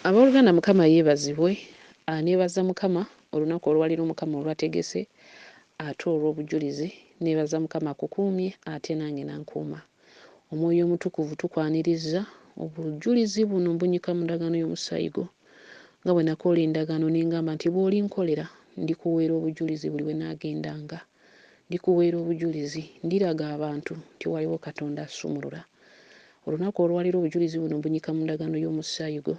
Abooluganda Mukama yeebazibwe. Neebaza Mukama olunaku olwaliro Mukama olwategese ate olw'obujulizi. Neebaza Mukama akukuumye ate nange nankuuma. Omwoyo omutukuvu tukwaniriza obujulizi buno mbunyika mu ndagaano y'omusaayi gwo. Nga bwe nakoola endagaano nengamba nti bw'olinkolera ndikuweera obujulizi buli we naagendanga. Ndikuweera obujulizi, ndiraga abantu nti waliwo Katonda asumulula. Olunaku olwaliro obujulizi buno mbunyika mu ndagaano y'omusaayi gwo.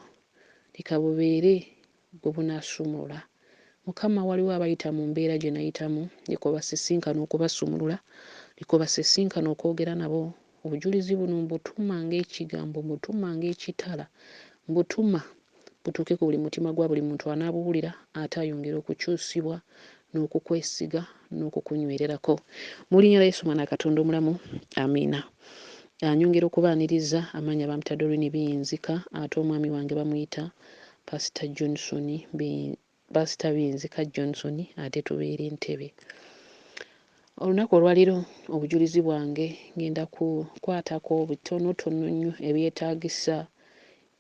Leka bubeere gwe bunaasumulula. Mukama waliwo abayita mu mbeera gye nayitamu, leka obasisinkane okubasumulula, leka obasisinkane okwogera nabo. Obujulizi buno mbutuma ng'ekigambo, mbutuma ng'ekitala, mbutuma butuuke ku buli mutima gwa buli muntu anaabuwulira ate ayongera okukyusibwa n'okukwesiga n'okukunywererako. Mu linnya lya Yesu Mwana Katonda omulamu, amiina. Anyongera okubaaniriza amannya bamuyita Doreen Biyinzika ate omwami wange bamuyita Pastor Biyinzika Johnson ate tubeera Entebbe. Olunaku olwaliro obujulizi bwange ngenda kukwatako butonotono nnyo ebyetaagisa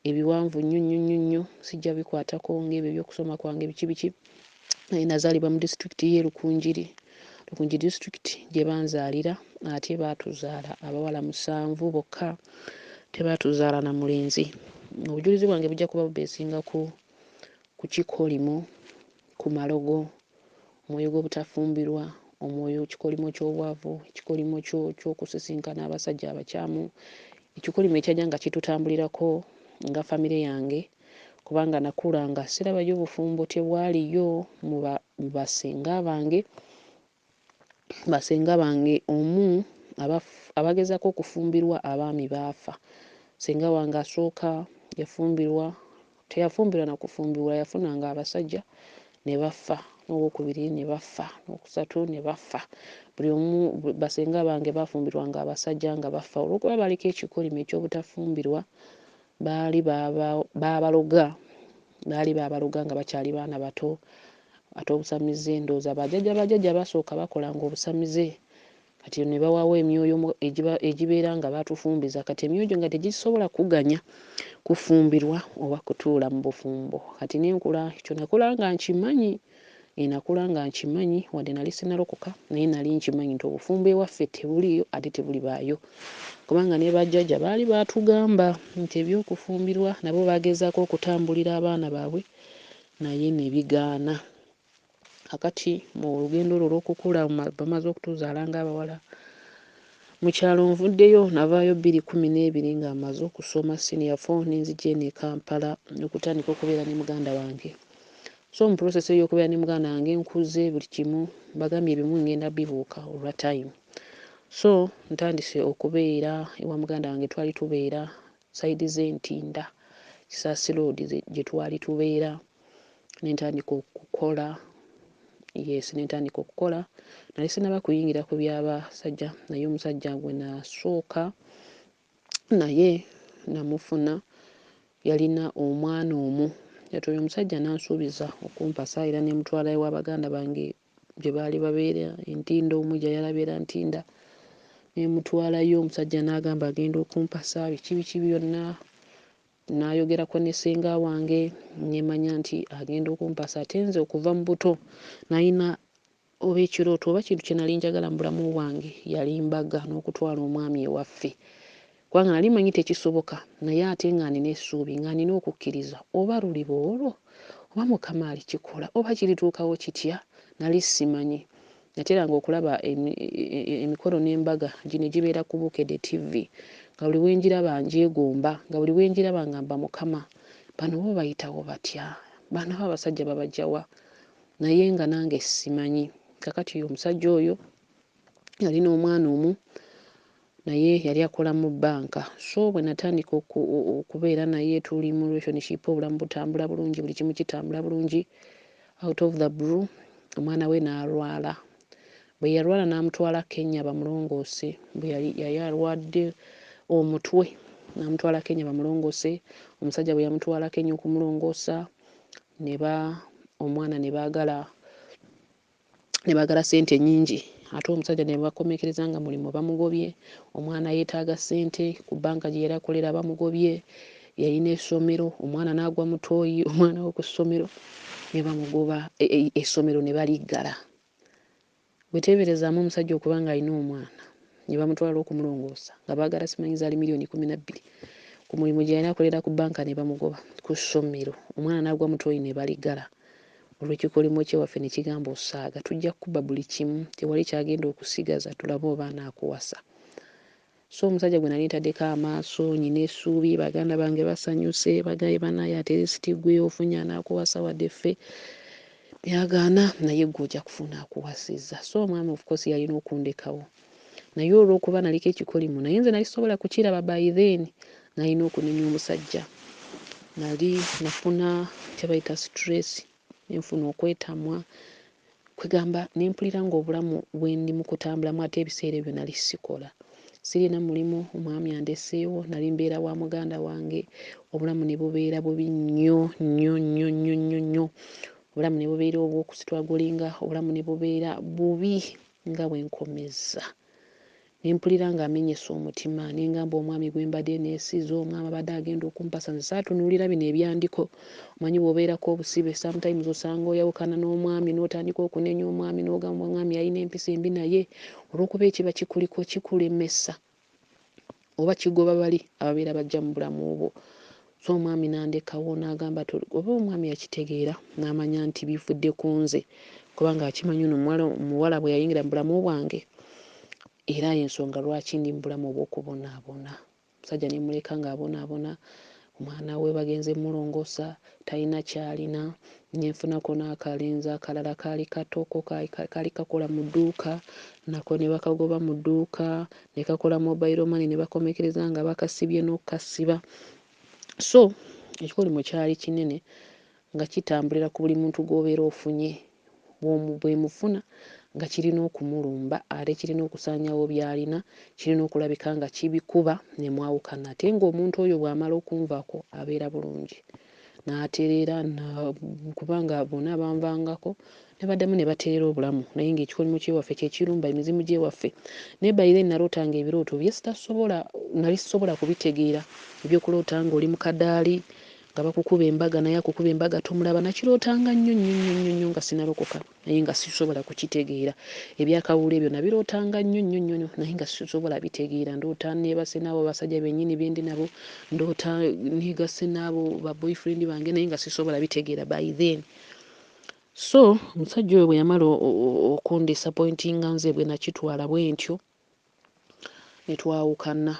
ebiwanvu nnyo sijja bikwatako ng'ebyo ebyokusoma kwange biki. Nazaalibwa mu disitulikiti y'e Rukungiri disitulikiti gye banzaalira ate baatuzaala abawala 7 bokka, tebaatuzaala na mulenzi. Obujulizi bwange bujja kuba bubeesinga ku kikolimo, ku malogo, omwoyo gw'obutafumbirwa, omwoyo kikolimo ky'obwavu, ekikolimo ky'okusisinkana abasajja abakyamu, ekikolimo ekyajja nga kitutambulirako nga famire yange, kubanga nakula nga sirabayo obufumbo tebwaliyo mu basenga bange omu abagezaako okufumbirwa abaami baafa. Senga wange asooka teyafumbirwa na kufumbirwa, yafunanga abasajja ne bafa, n'owokubiri ne bafa, n'okusatu ne bafa. Buli omu basenga bange bafumbirwanga abasajja nga bafa. Olw'okuba baliko ekikolimo eky'obutafumbirwa baali baabaloga nga bakyali baana bato ate obusamize ndowooza bajjajja basooka bakolanga obusamize kati ne bawaawo emyoyo egibeera nga baatufumbiza, kati emyoyo nga tegisobola kuganya kufumbirwa oba kutuula mu bufumbo. Kati nenkula ekyo nakula nga nkimanyi wadde nali sinalokoka naye nali nkimanyi nti obufumbo ewaffe tebuliyo ate tebulibaayo, kubanga ne bajjajja baali baatugamba nti ebyokufumbirwa nabo bagezaako okutambulira abaana baabwe naye ne bigaana. Kakati mu lugendo olwo olw'okukula bamaze okutuzaala ng'abawala, mu kyalo nvuddeyo navaayo 2012 nga amaze okusoma senior 4 nenzija eno e Kampala okutandika okubeera ne muganda wange. So mu process ey'okubeera ne muganda wange nkuze buli kimu, bagambye ebimu ngenda bibuuka olwa time. So ntandise okubeera ewa muganda wange, twali tubeera side z'Entinda, Kisaasi Road gye twali tubeera. Nentandika okukola nali sinaba kuyingira ku by'abasajja, naye omusajja gwe nasooka naye namufuna yalina omwana omu. Kati oyo omusajja nansuubiza okumpasa era nemutwala ewa baganda bange gye baali babeera Entinda, omu gye yalabeera Ntinda, nemutwalayo. Omusajja n'agamba agenda okumpasa biki byonna, n'ayogerako ne ssenga wange, nemanya nti agenda okumpasa. Ate nze okuva mu buto nalina oba ekirooto oba kintu kye nali njagala mu bulamu bwange yali mbaga n'okutwala omwami ewaffe, kubanga nali manyi tekisoboka, naye ate nga nina essuubi, nga nina okukkiriza oba luliba olwo oba Mukama alikikola oba kirituukawo kitya, nali simanyi. Nateranga okulaba emikolo n'embaga gino egibeera ku Bukedde TV, nga buli wenjiraba njeegomba, nga buli wenjiraba ngamba Mukama bano bo bayitawo batya, bano abasajja babajjawa, naye nga nange simanyi. Kakati omusajja oyo yalina omwana omu naye yali akola mu bbanka. So bwe natandika okubeera naye tuli mu relationship, obulamu butambula bulungi, buli kimu kitambula bulungi, out of the blue omwana we n'alwala. Bwe yalwala n'amutwala Kenya bamulongoose. Bwe yali alwadde omutwe n'amutwala Kenya bamulongoose. Omusajja bwe yamutwala Kenya okumulongoosa omwana ne baagala ssente nnyingi, ate omusajja ne bakomekereza nga mulimu bamugobye, omwana yeetaaga ssente ku bbanka gye yali akolera bamugobye, yalina essomero, omwana n'agwa mutooyi, omwana we ku ssomero ne bamugoba essomero ne baliggala. Bweteeberezaamu omusajja okuba nga alina omwana ne bamutwala okumulongoosa nga baagala simanyi zaali miliyoni 12 ku mulimu gye yalina akolera ku bbanka ne bamugoba ku ssomero, omwana n'agwa mutooyi ne baliggala. Olw'ekikolimo kyewaffe ne kigamba osaaga, tujja kukuba buli kimu, tewali kyagenda okusigaza, tulabe oba anaakuwasa. So omusajja gwe nali ntaddeko amaaso, nyina essuubi, baganda bange basanyuse, bagaye banaye ate lisiti gwe ofunye anaakuwasa wadde ffe byagaana, naye gwe ojja kufuna akuwasizza. So omwami of course yalina okundekawo, naye olw'okuba naliko ekikolimo naye nze nali sobola kukiraba by then, nalina okunenya omusajja. Nali nafuna kyebayita stress, nenfuna okwetamwa, kwegamba nempulira ng'obulamu bwe ndi mu kutambulamu ate ebiseera ebyo nali sikola. Sirina mulimu, omwami andeseewo, nali mbeera wa muganda wange, obulamu ne bubeera bubi nnyo nnyo nnyo nnyo nnyo nnyo. Obulamu ne bubeera obw'okusitwagulinga, obulamu ne bubeera bubi nga bwe nkomezza. Nempulira ng'amenyese omutima, nengamba omwami gwe mbadde neesize, omwami abadde agenda okumpasa, nze saatunuulira bino ebyandiko. Omanyi bw'obeerako obusibe, sometimes osanga oyawukana n'omwami n'otandika okunenya omwami n'ogamba omwami alina empisa embi, naye olw'okuba ekiba kikuliko kikulemesa oba kigoba bali ababeera bajja mu bulamu obwo. So omwami n'andekawo n'agamba oba omwami yakitegeera n'amanya nti bivudde ku nze, kubanga akimanyi ono omuwala bwe yayingira mu bulamu bwange era ensonga lwaki ndi mu bulamu obw'okubonaabona. Omusajja ne muleka ng'abonaabona, omwana we bagenze mulongoosa, talina kyalina, nenfunako n'akalenzi akalala kaali katoko, kaali kakola mu dduuka, nako ne bakagoba mu dduuka, ne kakola mobile money ne bakomekereza nga bakasibye n'okukasiba. So ekikolimo kyali kinene nga kitambulira ku buli muntu gw'obeera ofunye, bw'emufuna nga kirina okumulumba, ate kirina okusaanyawo by'alina, kirina okulabika nga kibikuba ne mwawukana. Ate ng'omuntu oyo bw'amala okunvaako abeera bulungi, n'atereera kubanga bonna abanvangako ne baddamu ne batereera obulamu, naye ng'ekikolimo kyewaffe kye kirumba emizimu gy'ewaffe. Naye by then nalootanga ebirooto bye nali sisobola kubitegeera, ebyokuloota ng'oli mu kadaali nga bakukuba embaga naye akukuba embaga tomulaba, nakirootanga nnyo nnyo nnyo nnyo nga sinalokoka naye nga sisobola kukitegeera. Ebyakawuula ebyo nabirootanga nnyo nnyo nnyo naye nga sisobola bitegeera. Ndoota neebase n'abo basajja bennyini bendi nabo, ndoota neegase n'abo ba boyfriend bange naye nga sisobola bitegeera by then. So omusajja oyo bwe yamala okundisappointinga nze bwe nakitwala bwe ntyo, ne twawukana.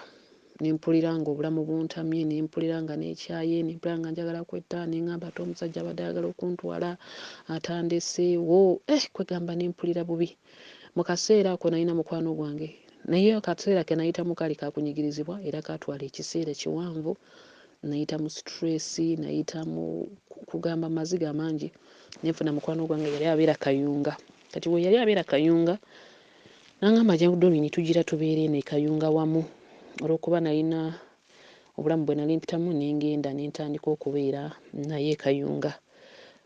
Nempulira ng'obulamu buntamye, nempulira nga neekyaye, nempulira nga njagala kwetta, neŋŋamba ate omusajja abadde ayagala okuntwala atandeseewo, kwegamba nempulira bubi. Mu kaseera ako nalina mukwano gwange, naye akaseera ke nayitamu kaali kakunyigirizibwa era kaatwala ekiseera kiwanvu. Nayita mu stress, nayita mu kugamba amaziga amangi. Nenfuna mukwano gwange yali abeera Kayunga. Kati bwe yali abeera Kayunga n'aŋŋamba jangu Doreen tugira tubeere ne Kayunga wamu. Olw'okuba nalina obulamu bwe nali mpitamu nengenda nentandika okubeera naye Kayunga.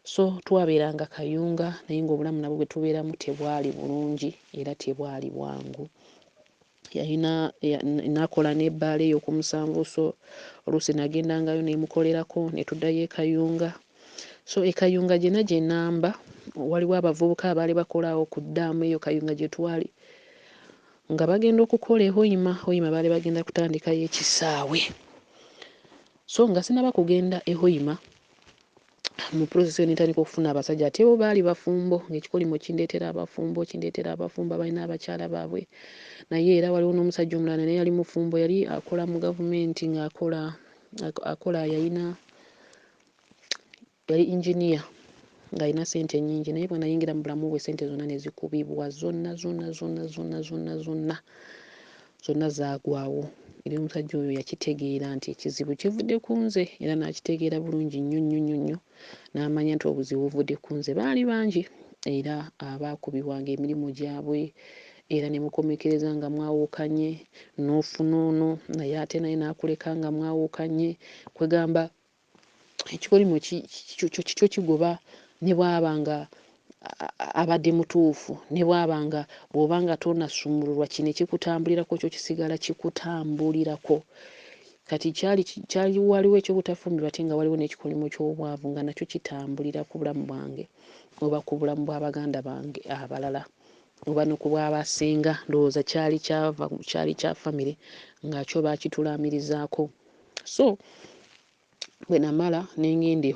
So twabeeranga Kayunga naye ng'obulamu nabwo bwe tubeeramu tebwali bulungi era tebwali bwangu. Nakola n'ebbaala eyo ku Musanvu, so oluusi nagendangayo nemukolerako ne tuddayo e Kayunga. So e Kayunga gye namba waliwo abavubuka abaali bakola awo ku ddaamu eyo Kayunga gye twali nga bagenda okukola Hoima baali bagenda kutandikayo ekisaawe. So nga sinaba kugenda e Hoima, mu process eyo nentandika okufuna abasajja ate bo baali bafumbo, ng'ekikolimo kindeetera abafumbo abalina abakyala baabwe. Naye era waliwo n'omusajja omulala naye yali mufumbo, yali akola mu gavumenti ng'akola yali engineer ng'alina ssente nnyingi, naye bwe nayingira mu bulamu bwe ssente zonna ne zikubibwa, zonna zaagwawo. Era omusajja oyo yakitegeera nti ekizibu kivudde ku nze era n'akitegeera bulungi nnyo nnyo nnyo nnyo, n'amanya nti obuzibu buvudde ku nze. Baali bangi era abaakubibwanga emirimu gyabwe era ne mukomekereza nga mwawukanye, n'ofuna ono naye ate naye n'akuleka nga mwawukanye. Kwegamba ekikolimo kyo kigoba ne bw'aba nga abadde mutuufu, ne bw'aba nga bw'oba nga tonasumululwa kino ekikutambulirako kyo kisigala kikutambulirako. kati kyali waliwo ekyobutafumbirwa ate nga waliwo n'ekikolimo ky'obwavu nga nakyo kitambulira ku bulamu bwange oba ku bulamu bw'abaganda bange abalala oba no ku bw'abasinga ndowooza kyali kya famire nga kyo baakitulaamirizaako. So bwe namala ne ngenda e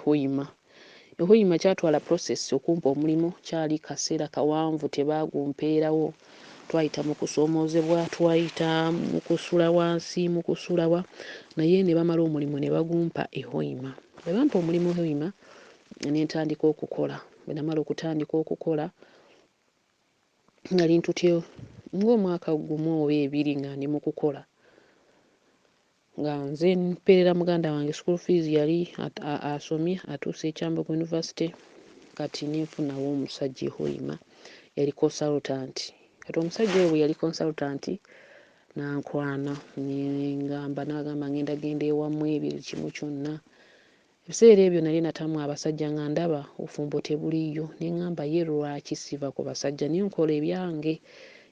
Hoima kyatwala process okumpa omulimu, kyali kaseera kawanvu tebaagumpeerawo. Twayita mu kusoomoozebwa, twayita mu kusula wansi, mu kusulawa, naye ne bamala omulimu ne bagumpa e Hoima. Bwe bampa omulimu e Hoima ne ntandika okukola. Bwe namala okutandika okukola nali ntutyo ng'omwaka gumu oba ebiri nga ndi mu kukola, nga nze mpeerera muganda wange school fees yali asomye atuuse e Kyambogo University, kati ninfunawo omusajja e Hoima yali consultant. Kati omusajja oyo bwe yali consultant nankwana n'agamba ngenda ewammwe buli kimu kyonna. Ebiseera ebyo nali natamu abasajja nga ndaba obufumbo tebuliiyo, ne ŋŋamba ye lwaki siva ku basajja ne nkola ebyange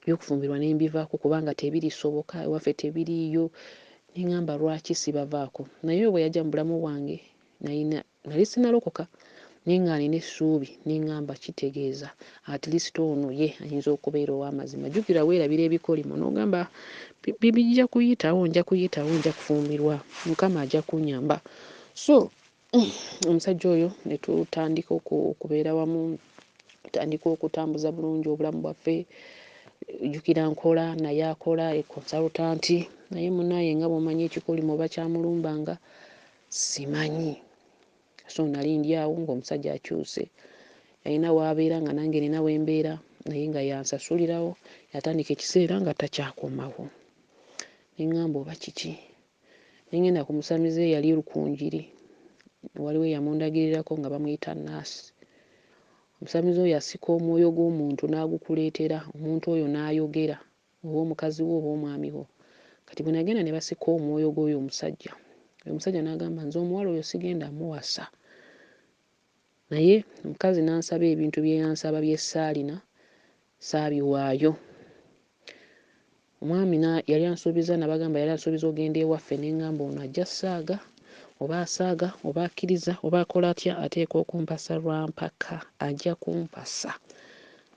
eby'okufumbirwa ne mbivaako kubanga tebirisoboka, ewaffe tebiriiyo. Ne ŋŋamba lwaki sibavaako, naye bwe yajja mu bulamu bwange nali sinalokoka naye nga nina essuubi ne ŋŋamba kitegeeza at least ono ye ayinza okubeera ow'amazima. Jjukira weerabira ebikolimo n'ogamba bijja kuyitawo, nja kufumbirwa, Mukama ajja kunnyamba. So omusajja oyo ne tutandika okubeera wamu, tutandika okutambuza bulungi obulamu bwaffe. Jjukira nkola naye akola e consultant, naye munaaye nga bw'omanyi ekikolimo oba kyamulumbanga simanyi. So nali ndi awo ng'omusajja akyuse, yalina w'abeera nga nange nina we mbeera, naye nga yansasulirawo. Yatandika ekiseera nga takyakomawo. Ne ŋŋamba oba kiki, ne ngenda ku musamize eyali Lukunjiri, waliwo eyamundagirirako nga bamuyita nnaasi. Omusamize oyo asika omwoyo gw'omuntu n'agukuleetera, omuntu oyo n'ayogera, oba omukazi wo oba omwami wo. Kati bwe nagenda ne basika omwoyo gw'oyo omusajja, omusajja n'agamba nze omuwala oyo sigenda muwasa. Naye omukazi n'ansaba ebintu bye yansaba bye saalina, saabiwaayo. Omwami yali ansuubiza, nabagamba yali ansuubiza ogenda ewaffe, ne ŋŋamba ono ajja saaga, oba asaaga oba akkiriza oba akola atya, ateeka okumpasa lwa mpaka, ajja kumpasa.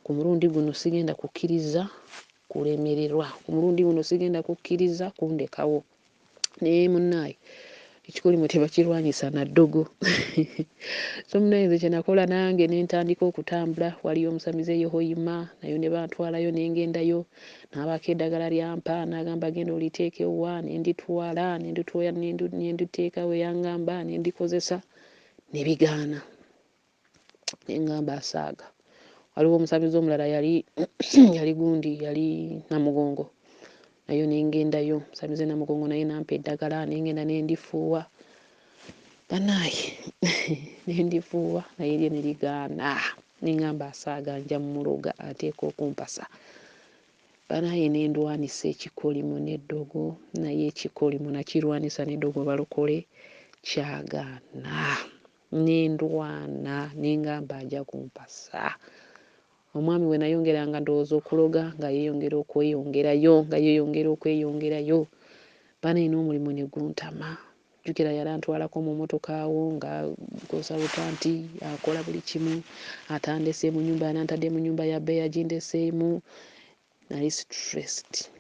Ku mulundi guno sigenda kukkiriza kulemererwa, ku mulundi guno sigenda kukkiriza kundekawo. Naye munnaaye ekikolimo tebakirwanyisa na ddogo. So munnaaye nze kye nakola nange ne ntandika okutambula. Waliyo omusamize ye Hoima, nayo ne bantwalayo ne ngendayo, n'abaako eddagala lyampa, n'agamba genda oliteeke wa, ne nditwala ne nditeeka we yaŋŋamba, ne ndikozesa, ne bigaana. Ne ŋŋamba asaaga. Waliwo omusamize omulala yali gundi, yali Namugongo, nayo ne ngendayo. Omusamize Namugongo naye nampa eddagala, ne ngenda ne ndifuuwa. Bannaaye ne ndifuuwa naye lye ne ligaana. Ne ŋŋamba asaaga nja mmuloga ateeka okumpasa. Bannaaye ne ndwanisa ekikolimo n'eddogo, naye ekikolimo nakirwanisa n'eddogo balokole kyagaana. Ne ndwana ne ŋŋamba ajja kumpasa. Omwami we nayongeranga ndowooza okuloga nga yeeyongera okweyongerayo. Bannaaye n'omulimu ne guntama. Jjukira yali antwalako mu mmotoka awo nga consultant akola buli kimu, atandese mu nnyumba, y'antadde mu nnyumba ya bbeeyi agindeseemu. Nali stressed.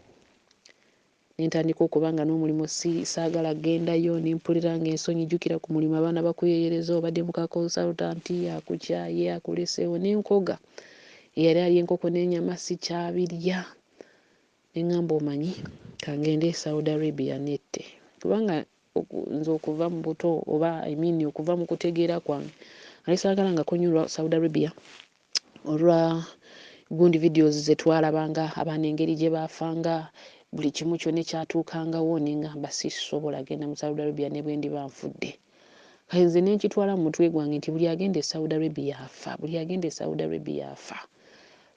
Ne ntandika okuba nga n'omulimu saagala kgendayo, ne mpulira ng'ensonyi. Jjukira ku mulimu abaana bakuyeeyereza, obadde muka consultant akukyaye akuleseewo, ne nkoga. Eyali alya enkoko n'ennyama sikyabirya. Ne ŋŋamba omanyi kangende e Saudi Arabia nette. Kubanga nze okuva mu buto oba okuva mu kutegeera kwange nali saagalangako nnyo olwa Saudi Arabia, olwa gundi videos ze twalabanga, abaana engeri gye baafanga, buli kimu kyonna ekyatuukangawo. Ne ŋŋamba sisobola genda mu Saudi Arabia ne bwe ndiba nfudde. Kale nze ne nkitwala mu mutwe gwange nti buli agenda e Saudi Arabia afa, buli agenda e Saudi Arabia afa.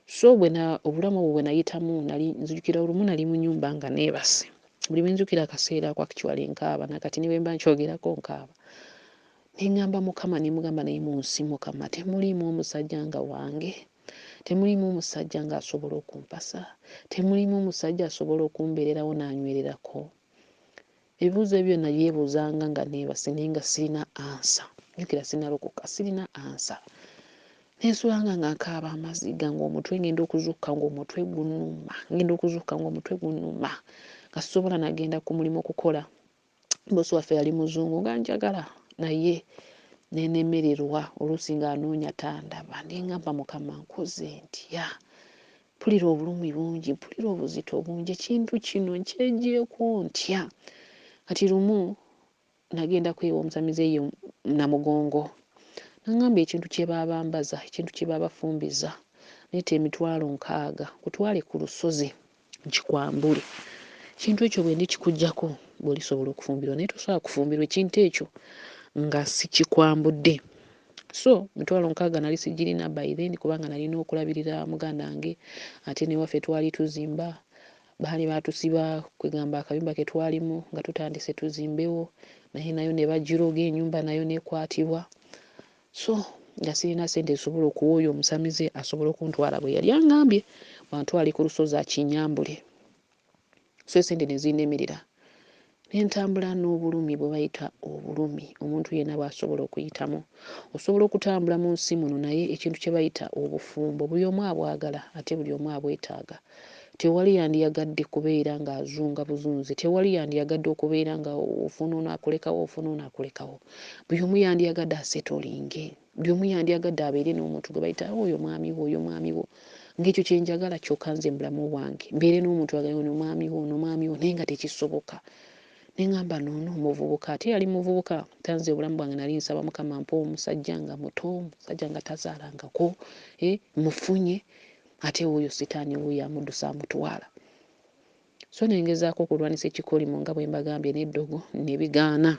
So obulamu obwo bwe nayitamu, nzijukira olumu nali mu nnyumba nga neebase. Buli bwe nzijukira akaseera ako actually nkaaba, nakati ne bwe mba nkyogerako nkaaba. Ne ŋŋamba Mukama, ne mugamba naye mu nsi Mukama temuliimu omusajja nga wange, temuliimu omusajja ng'asobola okumpasa, temuliimu omusajja asobola okumbeererawo n'anywererako. ebibuuzo ebyo nabyebuuzanga nga neebase naye nga sirina ansa. Jjukira sinalokoka, sirina ansa. Nensulanga nga nkaaba amaziga ng'omutwe ngenda okuzuukuka ng'omutwe gunnuma nga sisobola nagenda ku mulimu okukola. Boosi waffe yali muzungu nga njagala naye nenemererwa oluusi ng'anoonya tandaba. Nengamba Mukama nkoze ntya? Mpulira obulumi bungi, mpulira obuzito bungi, ekintu kino nkyegyeko ntya? Kati lumu nagenda kwewa omusamize eyo Namugongo. Nangamba ekintu kye baabambaza, ekintu kye baabafumbiza, leeta emitwalo 6 kutwale ku lusozi nkikwambule. Ekintu ekyo bwe ndikikuggyako bw'olisobola okufumbirwa, naye tosobola kufumbirwa ekintu ekyo nga sikikwambudde. So 6 nali sigirina by then kubanga nalina okulabirira muganda wange, ate ne waffe twali tuzimba, baali batusiba kwegamba akayumba ke twalimu nga tutandise tuzimbewo, naye nayo ne bagiroga ennyumba nayo nekwatibwa. So nga sirina ssente zisobola okuwa oyo omusamize asobola okuntwala bwe yali angambye bantwale ku lusozi akinyambule. So essente ne zindemerera. Nentambula n'obulumi bwe bayita obulumi omuntu yenna bw'asobola okuyitamu. Osobola okutambula mu nsi muno naye ekintu kye bayita obufumbo buli omu abwagala ate buli omu abwetaaga. Tewali yandiyagadde kubeera ng'azunga buzunzi, tewali yandiyagadde okubeera nga ofuna ono akulekawo, ofuna ono akulekawo. Buli omu yandiyagadde asetolinge, buli omu yandiyagadde abeere n'omuntu gwe bayita oyo mwami wo, oyo mwami wo. Ng'ekyo kye njagala kyokka nze mulamu bwange, mbeere n'omuntu agamba ono mwami wo, ono mwami wo, naye nga tekisoboka. Nengamba noono omuvubuka, ate yali muvubuka, tanze obulamu bwange nali nsaba Mukama mpa omusajja nga muto, omusajja nga tazaalangako, mufunye, ate oyo sitaani wuyo amuddusa amutwala. So nengezaako okulwanisa ekikolimo nga bwe mbagambye n'eddogo ne bigaana.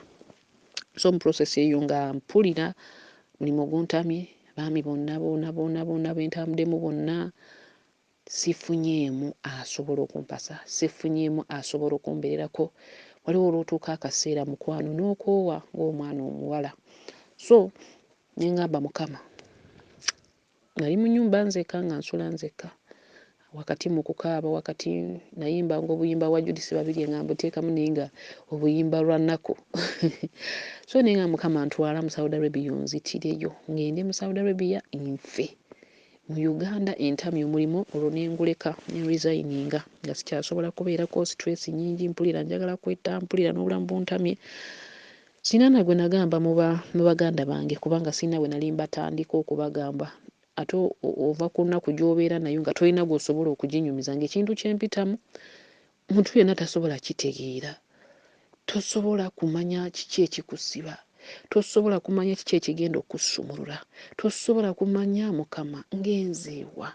So mu process eyo nga mpulira mulimu guntamye, baami bonna bentambuddemu bonna, sifunyeemu asobola okumpasa, sifunyeemu asobola okumbeererako. Waliwo olw'otuuka akaseera mukwano n'okoowa ng'omwana omuwala. So nengamba Mukama, nali mu nnyumba nzekka nga nsula nzekka, wakati mu kukaaba, wakati nayimbanga obuyimba bwa Judith Babirye nga mbuteekamu naye nga obuyimba lwa nnaku. So nengamba Mukama ntwala mu Saudi Arabia onzitireyo, ngende mu Saudi Arabia nfe. Mu Uganda entamye omulimu olwo nenguleka nenresigninga nga sikyasobola kubeerako stress nyingi, mpulira njagala kwetta, mpulira n'obulamu buntamye. Sina nagwe nagamba mu baganda bange kubanga sina bwe nali mbatandika okubagamba. Ate ova ku nnaku gy'obeera nayo nga tolina gw'osobola okuginyumiza ng'ekintu kyempitamu omuntu yenna tasobola kitegeera. Tosobola kumanya kiki ekikusiba, tosobola kumanya kiki ekigenda okusumulula, tosobola kumanya Mukama ngenzeewa.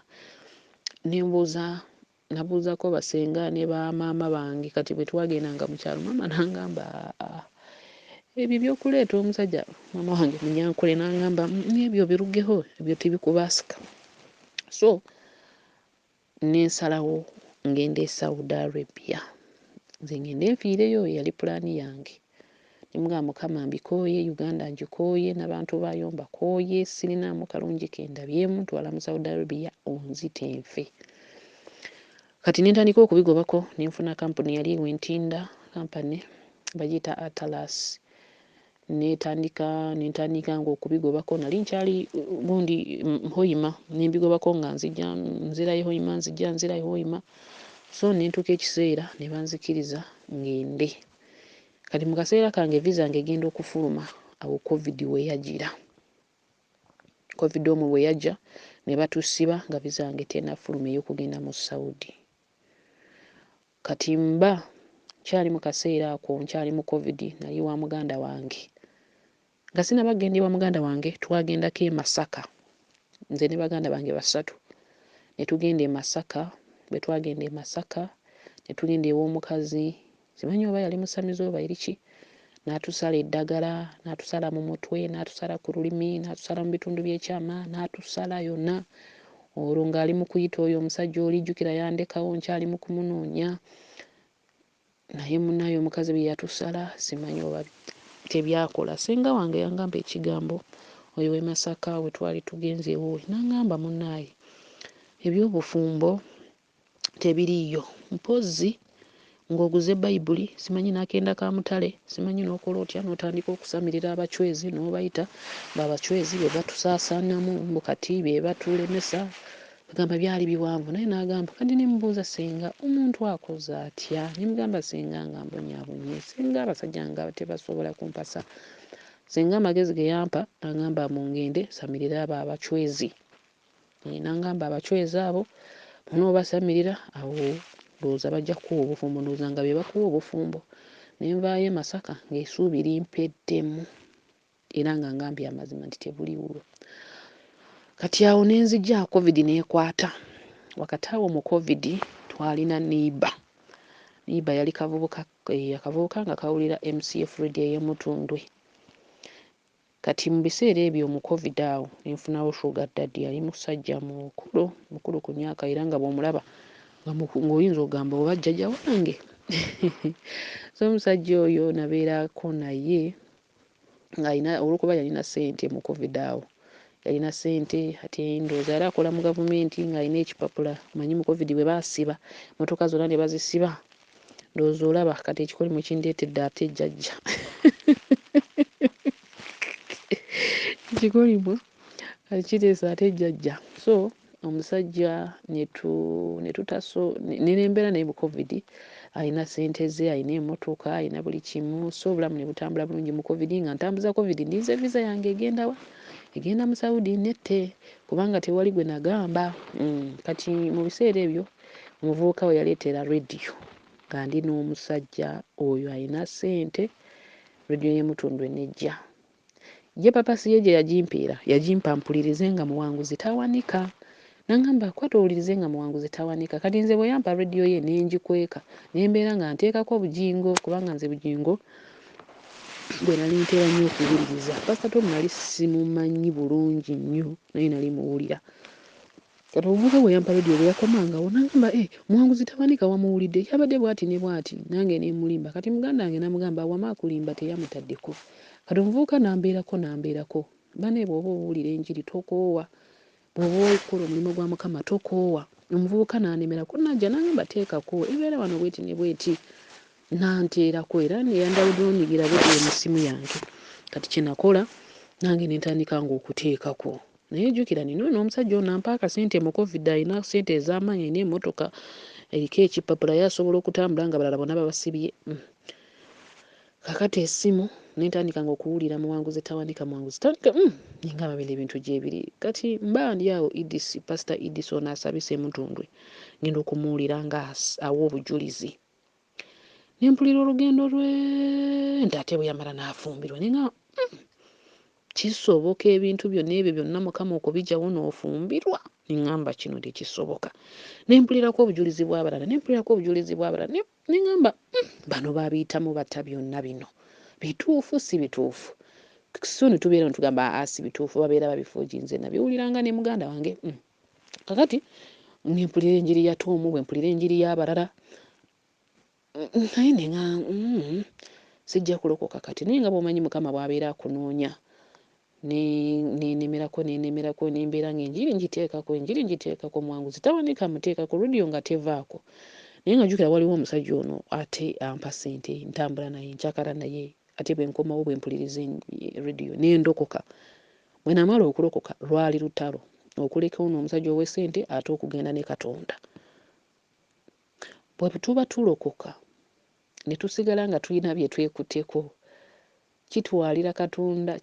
Nabuuzako basenga ne bamaama bange kati bwe twagendanga mu kyalo, maama n'angamba ebyo by'okuleeta omusajja, maama wange Munyankole n'angamba n'ebyo birugeho, ebyo tebikubaasika. So nensalawo ngende e Saudi Arabia, nze ngende nfiireyo, yali pulaani yange. Nemugamba Mukama mbikooye, Uganda ngikooye, n'abantu baayo mbakooye, sirinaamu kalungi kendabyemu, ntwala mu Saudi Arabia onzite nfe. Kati nentandika okubigobako, nenfuna kampuni yali ewentinda, kampani bagiyita Atalas. Nentandika ng'okubigobako, nali nkyali gundi Hoima, nembigobako nga nzirayo Hoima, nzirayo Hoima. So nentuuka ekiseera ne banzikiriza ngende. Kati mu kaseera kange visa yange egenda okufuluma awo COVID we yagira. COVID omwo bwe yajja ne batusiba nga visa yange tennafuluma ey'okugenda mu Saudi. Kati mba nkyali mu kaseera ako, nkyali mu COVID, nali wa muganda wange. Nga sinabagenda ewa muganda wange, twagendako e Masaka. Nze ne baganda bange 3 ne tugenda e Masaka. Bwe twagenda e Masaka ne tugenda ew'omukazi, simanyi oba yali musamize oba eriki, n'atusala eddagala, n'atusala mu mutwe, n'atusala ku lulimi, n'atusala mu bitundu by'ekyama, n'atusala yonna. Olwo ng'ali mu kuyita oyo omusajja olijjukira yandekawo, nkyali mu kumunoonya. Naye munnaye omukazi bye yatusala simanyi oba tebyakola. Ssenga wange yangamba ekigambo, oyo w'e Masaka we twali tugenze ewo, n'angamba munnaye eby'obufumbo tebiriiyo, mpozzi ng'oguze bayibuli simanyi n'akenda ka mutale simanyi n'okola otya n'otandika okusamirira abachwezi n'obayita babachwezi be batusaasaanamu mbu kati be batulemesa bagamba byali biwanvu naye n'agamba kati nimubuuza senga omuntu akoze atya nimugamba senga nga mbonyaabonye senga abasajja nga tebasobola kumpasa senga amagezi ge yampa n'agamba mu ngende samirira abo abachwezi n'agamba abachwezi abo onoobasamirira awo ndowooza bajja kuwa obufumbo ndowooza nga be bakuwa obufumbo ne nvaayo e Masaka ng'essuubi limpeddemu era nga ngambye amazima nti tebuliwo kati awo ne nzija covid n'ekwata wakati awo mu covid twalina niiba yali akavubuka nga kawulira MCF radio ey'Omutundwe kati mu biseera ebyo mu covid awo nenfunawo sugar daddy yali musajja mukulu ku myaka era nga bw'omulaba ng'oyinza okugamba oba jjajja wange so omusajja oyo nabeerako naye ng'alina olw'okuba yalina ssente mu covid awo yalina ssente ate ndowooza yali akola mu gavumenti ng'alina ekipapula manyi mu covid bwe baasiba motoka zonna ne bazisiba ndowooza olaba kati ekikolimu kindeetedde ate jjajja ekikolimu kiteesa ate jjajja so omusajja nembeera naye mu covid alina ssente ze alina emmotoka alina buli kimu so obulamu ne butambula bulungi mu covid nga ntambuza covid ndinze visa yange egendawa egenda mu Saudi nette kubanga tewali gwe nagamba kati mu biseera ebyo omuvubuka we yaleetera rediyo nga ndi n'omusajja oyo alina ssente rediyo y'Omutundwe nejja ye papa siye gye yagimpa mpulirize nga muwanguzi tawanika nangamba kwata owulirize nga muwanguzi tawanika kati nze bwe yampa rediyo ye nengikweka nembeera nga nteekako obujingo kubanga nze bujingo gwe nali ntera nnyo okuwuliriza pasita Tom nali simumanyi bulungi nnyo naye nali muwulira kati omuvubuka bwe yampa rediyo bwe yakomangawo nangamba muwanguzi tawanika wamuwulidde yabadde bw'ati ne bw'ati nange ne mulimba kati muganda wange namugamba wama akulimba teyamutaddeko kati omuvubuka nambeerako bane bw'oba owulira enjiri tokoowa bw'oba okola omulimu gwa Mukama tokoowa omuvubuka nanemerako najja nangamba teekako ebeera wano bweti ne bweti nanteerako era neyandawudonyigira bweti mu ssimu yange kati kyenakola nange nentandika nga okuteekako naye jjukira nino n'omusajja ono ampa akasente mu covid alina ssente ez'amaanyi alina emmotoka eriko ekipapula yasobola okutambula nga balala bonna babasibye kakati essimu nentandika nga okuwulira muwanguzi tawanika ngamba bino ebintu gyebiri kati mba ndi awo pasita Idris ono asabise Mutundwe ngenda okumuwulira nga awa obujulizi nempulira olugendo lwe nti ate bwe yamala n'afumbirwa nenga kisoboka ebintu byonna ebyo byonna Mukama okubijjawo n'ofumbirwa neŋŋamba kino tekisoboka nempulirako obujulizi bw'abalala neŋŋamba bano babiyitamu batta byonna bino bituufu si bituufu so ne tubeera netugamba si bituufu babeera babifuujinze nabiwuliranga ne muganda wange kakati nempulira enjiri ya Tomu bwe mpulira enjiri y'abalala naye nenga sijja kulokoka kati naye nga bw'omanyi Mukama bw'abeera akunoonya nenemerako nembeera ng'enjiri ngiteekako muwanguzi tawanika muteekako rediyo nga tevaako naye nga jjukira waliwo omusajja ono ate ampa ssente ntambula naye nkyakala naye ate bwe nkomawo bwe mpuliriza rediyo nendokoka bwe namala okulokoka lwali lutalo okulekawo n'omusajja ow'essente ate okugenda ne Katonda bwe tuba tulokoka ne tusigala nga tulina bye twekutteko kitwalira Katonda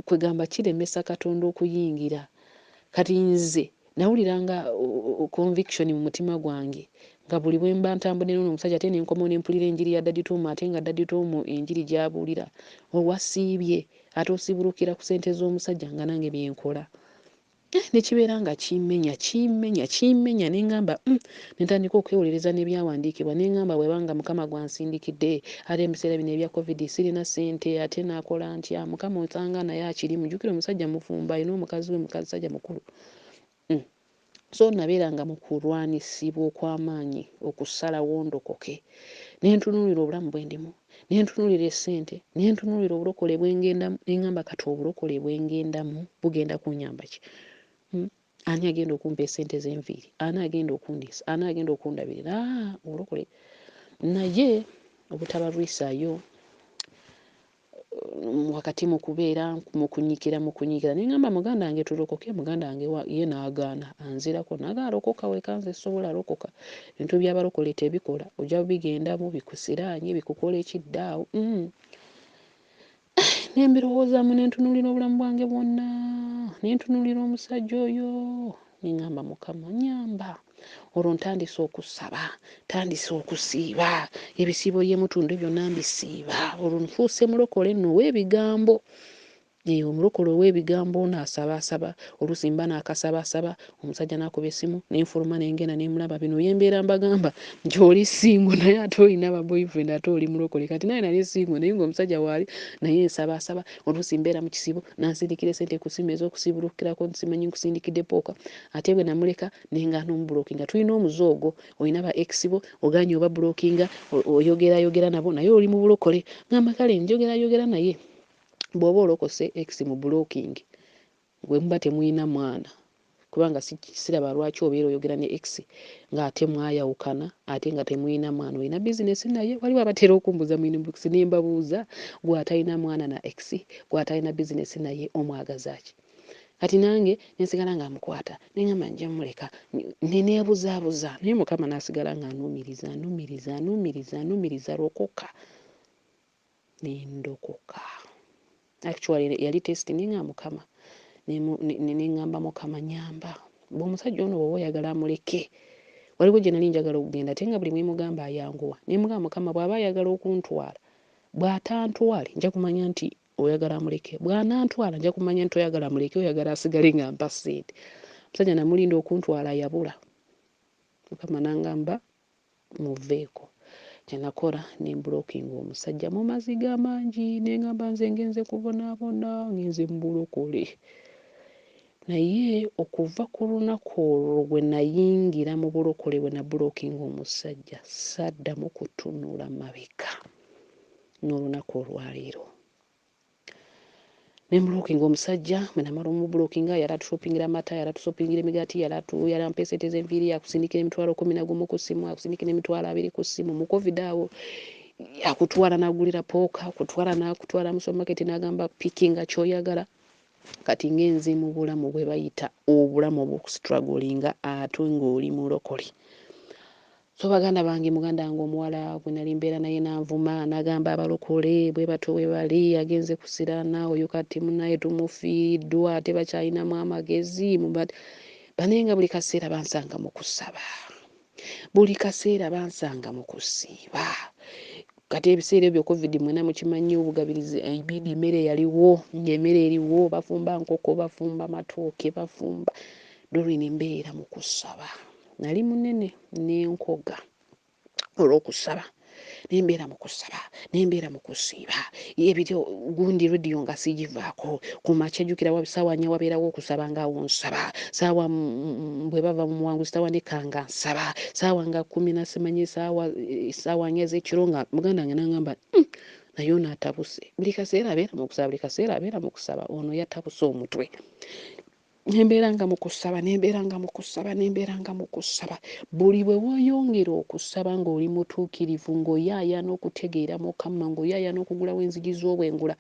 kwegamba kiremesa Katonda okuyingira kati nze nawuliranga conviction mu mutima gwange nga buli bwe mba ntambudde n'omusajja ate nenkomawo nempulira enjiri ya Daddy Tom ate nga Daddy Tom enjiri gy'abuulira owasiibye ate osibulukira ku ssente z'omusajja nga nange byenkola nekibeera nga kimmenya neŋŋamba nentandika okwewolereza n'ebyawandiikibwa neŋŋamba bwebanga Mukama gwansindikidde ate ebiseera bino ebya covid sirina ssente ate naakola ntya Mukama osanga naye akiri mujjukira omusajja mufumba alina omukazi we musajja mukulu so nabeeranga mu kulwanisibwa okw'amaanyi okusalawo ndokoke nentunuulira obulamu bwe ndimu nentunuulira essente nentunuulira obulokole bwengendamu neŋŋamba kati obulokole bwengendamu bugenda kunyamba ki ani agenda okumpa essente z'enviiri ani agenda okundiisa ani agenda okundabirira obulokole naye obutabalwisaayo wakati mu kubeera mu kunyiikira nengamba muganda wange tulokoke, muganda wange ye n'agaana anzirako nagalokoka weka nze sobola lokoka ebintu byabalokole tebikola ojja bigendamu bikusiraanye bikukola ekiddaawo nembirowoozamu nentunulira obulamu bwange bwonna nentunulira omusajja oyo nengamba Mukama nyamba olwo ntandise okusaba tandise okusiiba ebisiibo by'emutundu byonna mbisiiba olwo nfuuse mulokole nno ow'ebigambo omulokole ow'ebigambo n'asaba oluusi mba n'akasabasaba omusajja n'akuba essimu nenfuluma nengenda nemulaba bino byembeera mbagamba nti oli singo naye ate olina ababoyfriend ate oli mulokole kati naye nali singo naye ngaomusajja waali naye nsabasaba oluusi mbeera mu kisibo nansindikira esente ku simu ez'okusibulukirako nsimanyi nkusindikidde pooka ate bwe namuleka nenga n'omubulokinga tulina omuzoogo olina ba exibo oganye oba bulokinga oyogera nabo naye oli mu bulokole ngamba kale njogera naye bw'oba olokose ex mu blocking gwe muba temuyina mwana kubanga siraba lwaki obeera oyogera ne ex ng'ate mwayawukana ate nga temuyina mwana olina bizinesi naye waliwo abatera okumbuza mu inbox nembabuuza gwatalina mwana na ex gwatalina bizinesi naye omwagazaki kati nange nensigala nga amukwata nengamba nja muleka neneebuzaabuza naye Mukama n'asigala nga anumiriza lokoka nendokoka. Actually yali test ninga Mukama nengamba Mukama nyamba bw'omusajja ono bw'oba oyagala amuleke waliwo gye nali njagala okugenda ate nga buli mwemugamba ayanguwa nemugamba Mukama bw'aba ayagala okuntwala bw'atantwale nja kumanya nti oyagala amuleke bw'anantwala nja kumanya nti oyagala amuleke oyagala asigale nga mpa ssente omusajja namulinda okuntwala yabula Mukama nangamba muveeko kyenakola nembulookinga omusajja mu maziga mangi nengamba nze ngenze kubonaabona ngenze mu bulokole naye okuva ku lunaku olwo gwe nayingira mu bulokole bwe nabulookinga omusajja saddamu kutunula mabega n'olunaku olwaleero nembulookinga omusajja bwe namala omubulookinga yali atushoppingira amata yali atushoppingira emigaati yali ampeeseteeza enviiri akusindikira emitwalo 11 ku ssimu akusindikira emitwalo 2 ku ssimu mu covid awo akutwala n'agulira pooka akutwala mu supermarket n'agamba pikinga kyoyagala kati ngenzi mu bulamu bwe bayita obulamu obukustruglinga ate ng'oli mulokole so baganda bange muganda wange omuwala gwe nali mbeera naye nanvuma n'agamba abalokole bwe bato bwe bali agenze kusirana oyo kati munaye tumufiiddwa ate bakyalinamu amagezi banenga buli kaseera bansanga mu kusaba buli kaseera bansanga mu kusiiba kati ebiseera ebyo covid mwena mukimanyi obugabirizi ebidi emmere yaliwo ng'emmere eriwo bafumba nkoko bafumba matooke bafumba dolwini mbeera mu kusaba nali munene nenkoga olw'okusaba nembeera mu kusaba nembeera mu kusiiba ebyo gundi radio nga sigivaako ku makya jjukira saawa 4 wabeerawo okusaba ngaawo nsaba saawa bwe bava mu muwanguzi tawandikanga nsaba saawa nga 10 simanyi saawa 4 ez'ekiro nga muganda wange nangamba naye ono atabuse buli kaseera abeera mu kusaba buli kaseera abeera mu kusaba ono yatabuse omutwe nembeeranga mu kusaba buli bwe woyongera okusaba ng'oli mutuukirivu ng'oyaaya n'okutegeera Mukama ng'oyaaya n'okugulawo enzigi z'obwengula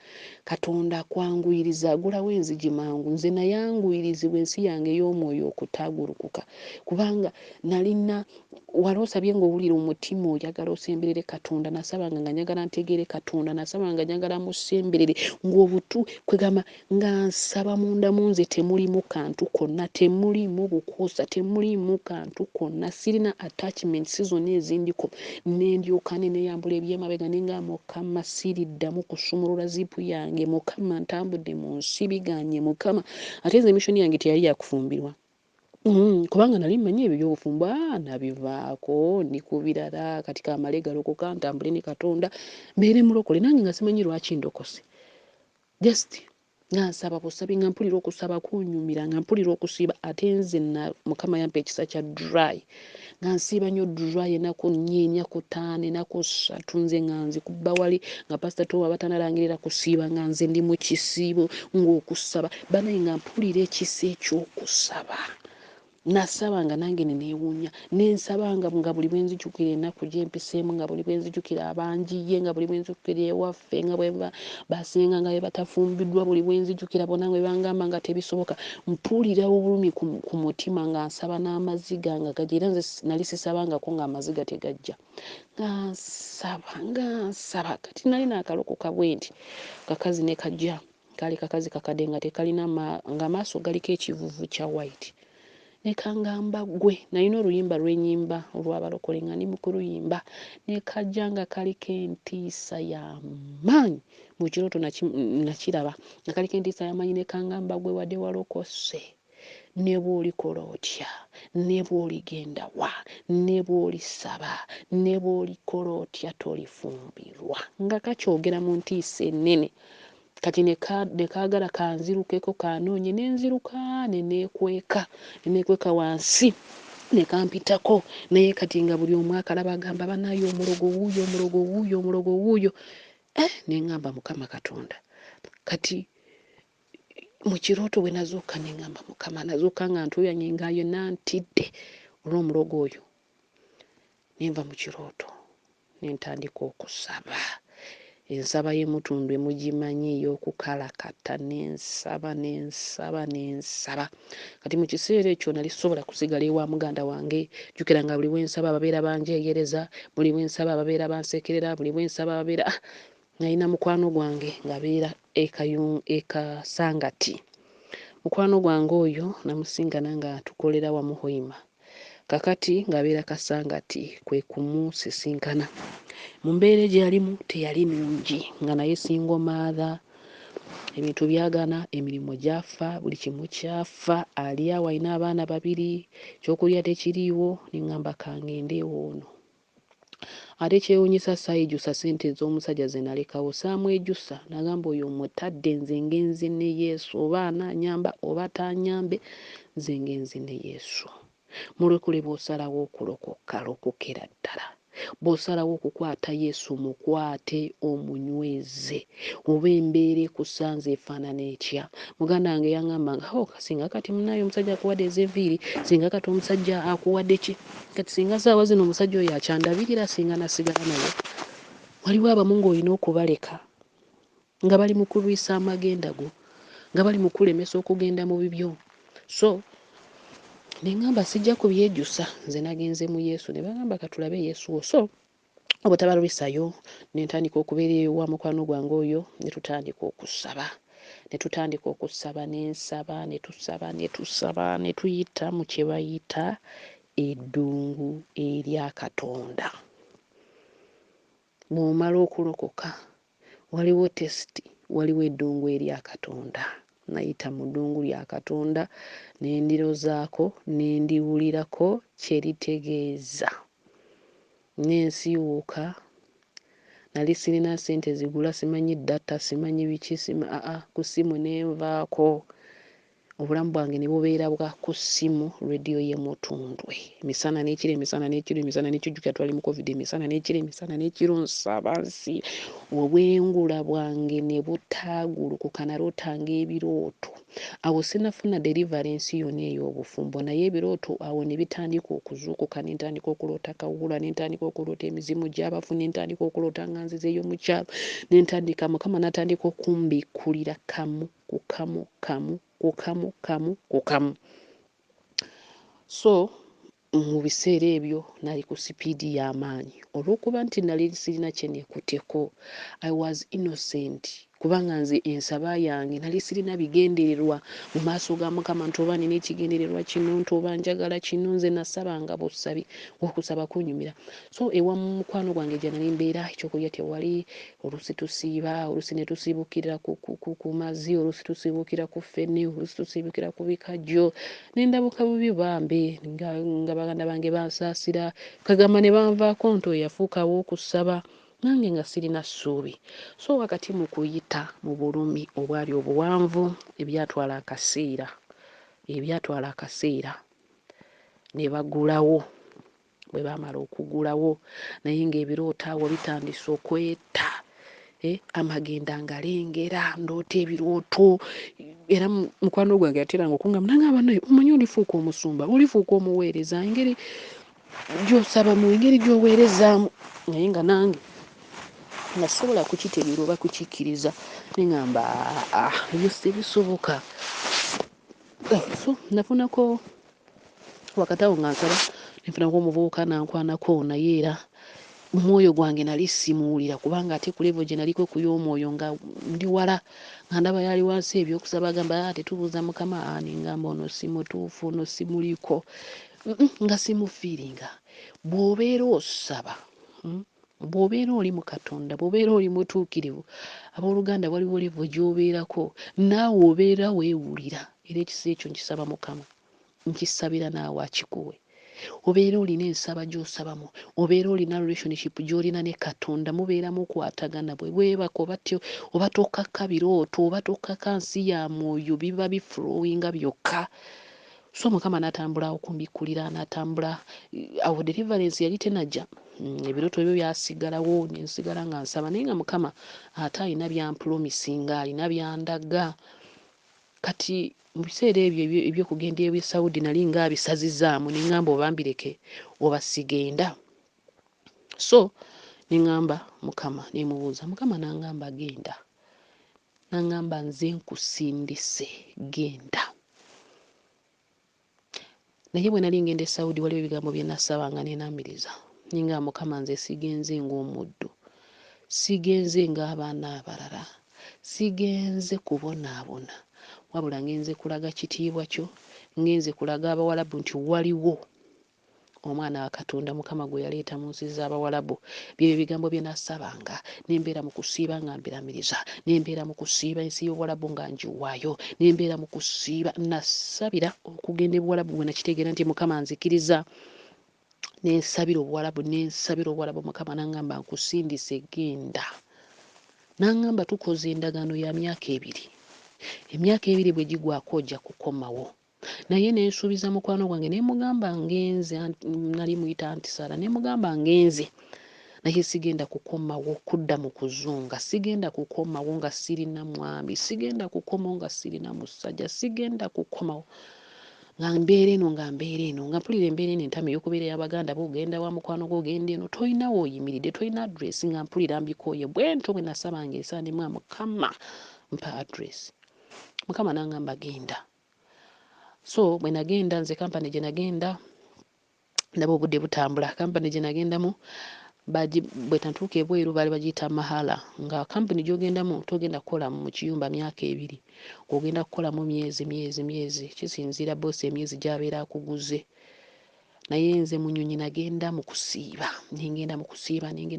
Katonda akwanguyiriza agulawo enzigi mangu nze nayanguyirizibwa ensi yange ey'omwoyo okutaagulukuka kubanga nalina wali osabye ng'owulira omutima oyagala osemberere Katonda nasabanga nga njagala ntegeere Katonda nasabanga njagala musemberere ng'obutu kwegamba nga nsaba munda munze temulimu kantu konna temulimu bukuusa temulimu kantu konna sirina attachments zonna ezindiko nendyoka neneyambula ebyemabega nenga Mukama siriddamu kusumulula zipu yange Mukama ntambudde mu nsi biganye Mukama ate nze mission yange teyali yakufumbirwa kubanga nali mmanyi ebyo by'obufumbo nabivaako ndi ku birala kati kamale galokoka ntambule ne Katonda mbeere mulokole nange nga simanyi lwaki ndokose just nga nsaba busabi nga mpulira okusaba kunyumira nga mpulira okusiiba ate nze Mukama yampa ekisa kya dry nga nsiiba nnyo dry ennaku 4 ennaku 5 ennaku 3 nze nga nzikubba wali nga pastor Tom abatanalangirira kusiiba nga nze ndi mu kisiibo ng'okusaba banaye nga mpulira ekisa eky'okusaba nasaba nga nange neneewuunya nensaba nga buli bwe nzijukira ennaku gye mpiseemu nga buli bwe nzijukira abanjiye nga buli bwe nzijukira ewaffe nga bwe basinga nga bwe batafumbiddwa buli bwe nzijukira bonna nga bwe bangamba nga tebisoboka mpuulira obulumi ku mutima nga nsaba n'amazzi gange gajja era nze nali sisabangako nga amaziga tegajja nga nsaba kati nali naakalokoka bwe nti kakazi ne kajja kaali kakazi kakadde nga tekalina nga maaso galiko ekivuvu kya white nekangamba gwe nalina oluyimba lwenyimba olw'abalokole nga ndi mu kuluyimba nekajja nga kaliko entiisa y'amaanyi mu kirooto nakiraba nga kaliko entiisa y'amaanyi nekangamba gwe wadde walokose ne bw'olikola otya ne bw'oligenda wa ne bw'olisaba ne bw'olikola otya tolifumbirwa nga kakyogera mu ntiisa ennene kati nekaagala kanzirukeko kanoonye nenziruka neneekweka wansi nekampitako naye kati nga buli omu akalaba agamba banayo omulogo wuuyo neŋŋamba Mukama Katonda kati mu kirooto bwe nazuuka neŋŋamba Mukama nazuuka nga ntuuyanye nga yonna ntidde olw'omulogo oyo nenva mu kirooto nentandika okusaba ensaba y'emutundu emugimanyi ey'okukalakata nensaba kati mu kiseera ekyo nali sobola kusigala ewa muganda wange jjukira nga buli bwensaba ababeera banjegereza buli bwensaba ababeera bansekerera buli bwensaba ababeera nalina mukwano gwange ng'abeera ekasangati mukwano gwange oyo namusingana nga tukolera wamu Hoima kakati ng'abeera kasangati kwe kumusisinkana mu mbeera gy'alimu teyali nungi nga naye single mother ebintu byagana emirimu gyafa buli kimu kyafa ali awo alina abaana 2 ekyokulya tekiriiwo neŋŋamba kangende ono ate kyewuunyisa saayijjusa ssente ez'omusajja ze nalekawo saamwejjusa nagamba oyo mutadde nze ngenzi ne Yesu oba ananyamba oba tanyambe nze ngenzi ne Yesu mulekule bw'osalawo okulokoka lokokera ddala bw'osalawo okukwata Yesu mukwate omunyweze oba embeera ekusanze efaanana etya muganda wange yaŋŋambanga singa kati munaye omusajja akuwadde ez'enviiri singa kati omusajja akuwadde ki kati singa saawa zino omusajja oyo akyandabirira singa nasigala naye waliwo abamu ng'olina okubaleka nga bali mu kulwisa amagenda go nga bali mu kulemesa okugenda mu bibyo so neŋŋamba sijja kubyejjusa nze nagenze mu Yesu ne bagamba katulabe Yesu wo so obutabalwisayo nentandika okubeera ewa mukwano gwange oyo netutandika okusaba netusaba netuyita mu kye bayita eddungu erya Katonda bw'omala okulokoka waliwo tesiti waliwo eddungu erya Katonda nayita mu ddungu lya Katonda nendirozaako nendiwulirako kye litegeeza nensiiwuuka nali sirina ssente zigula simanyi data simanyi biki ku ssimu nenvaako obulamu bwange ne bubeera bwa ku ssimu rediyo y'emutundwe emisana n'ekiro n'ekijjukira twali mu covid emisana n'ekiro nsaba nsi obwengula bwange ne butaagulukuka nalootanga ebirooto awo sinafuna deliverance yonna ey'obufumbo naye ebirooto awo ne bitandika okuzuukuka nentandika okuloota kawula nentandika okuloota emizimu gy'abafu nentandika okuloota nga nzizeeyo mu kyalo nentandika Mukama natandika okumbikkulira kamu ku kamu so mu biseera ebyo nali ku sipiidi y'amaanyi olw'okuba nti nali sirina kye neekuteko I was innocent kubanga nze ensaba yange nali sirina bigendererwa mu maaso ga Mukama nti oba nina ekigendererwa kino nti oba njagala kino nze nasabanga busabi okusaba kunyumira so ewa mukwano gwange gye nali mbeera ekyokulya tewali oluusi tusiiba oluusi ne tusiibukira ku mazzi oluusi tusiibukira ku ffene oluusi tusiibukira ku bikajjo nendabuka bubi bambe nga baganda bange bansaasira kagamba ne banvaako nti oyo yafuukawo okusaba nange nga sirina ssuubi so wakati mu kuyita mu bulumi obwali obuwanvu ebyatwala akaseera ne bagulawo bwe baamala okugulawo naye ng'ebirooto awo bitandise okweta amagenda ngalengera ndoota ebirooto era mukwano gwange yateranga okungamba nangamba naye omanyi olifuuka omusumba olifuuka omuweereza engeri gy'osabamu engeri gy'oweerezaamu naye nga nange nasobola kukitegeera oba kukikkiriza neŋŋamba ebyo sibisoboka. So nafunako wakati awo nga nsaba nfunako omuvubuka nankwanako naye era omwoyo gwange nali simuwulira kubanga ate ku levo gye naliko ku y'omwoyo nga ndi wala nga ndaba yali wansi ebyokusaba agamba tetubuuza mukama nengamba ono si mutuufu ono simuliko nga simufiiringa. Bw'obeera osaba bw'obeera oli mu Katonda bw'obeera oli mutuukirivu abooluganda waliwo levo gy'obeerako naawe obeera weewulira era ekisa ekyo nkisaba mukama nkisabira naawe akikuwe. Obeera olina ensaba gy'osabamu obeera olina relationship gy'olina ne Katonda mubeera mukwatagana bwe weebaka oba tokkaka birooto oba tokkaka nsi ya mwoyo biba biflowinga byokka. So mukama n'atambula okumbikkulira n'atambula awo deliverance yali tenajja ebirooto ebyo byasigalawo nensigala nga nsaba naye nga mukama ate alina byampromisinga alina byandaga. Kati mu biseera ebyo ebyokugenda ewe Saudi nali nga abisazizaamu neŋŋamba oba mbireke oba sigenda. So neŋŋamba mukama nemubuuza mukama n'angamba genda n'angamba nze nkusindise genda. Naye bwe nali ngenda e Saudi waliwo ebigambo bye nasabanga nenamiriza neŋŋamba mukama nze sigenze ng'omuddu sigenze ng'abaana abalala sigenze kubonaabona wabula ngenze kulaga kitiibwa kyo ngenze kulaga Abawalabu nti waliwo omwana wa Katonda mukama gwe yaleeta mu nsi z'Abawalabu. Byebyo ebigambo bye nasabanga nembeera mu kusiiba nga mbiramiriza nembeera mu kusiiba ensi y'Obuwalabu nga ngiwaayo nembeera mu kusiiba nasabira okugenda eBuwalabu bwe nakitegeera nti mukama nzikiriza nensabira Obuwalabu mukama n'angamba nkusindise genda. N'angamba tukoze endagaano ya myaka 2. Emyaka 2 bwe gigwako ojja kukomawo. Naye nensuubiza mukwano gwange nemugamba ngenze nali muyita Antisara nemugamba ngenze naye sigenda kukomawo kudda mu kuzunga sigenda kukomawo nga sirina mwami sigenda kukomawo nga sirina musajja sigenda kukomawo nga mbeera eno nga mpulira embeera eno entama ey'okubeera y'Abaganda bw'ogenda wa mukwano gwo ogenda eno tolina w'oyimiridde tolina adress nga mpulira mbikooye bwento bwe nasabanga esaanimu mukama mpa adress. Mukama n'angamba genda. So bwe nagenda nze kampani gye nagenda ndaba obudde butambula kampani gye nagendamu bwe tantuuka ebweru baali bagiyita mahala nga kampani gy'ogendamu togenda kukola mu kiyumba myaka 2 ogenda kukolamu myezi kisinziira boosi emyezi gy'abeera akuguze. Naye nze Munyonyi nagenda mu kusiiba nengenda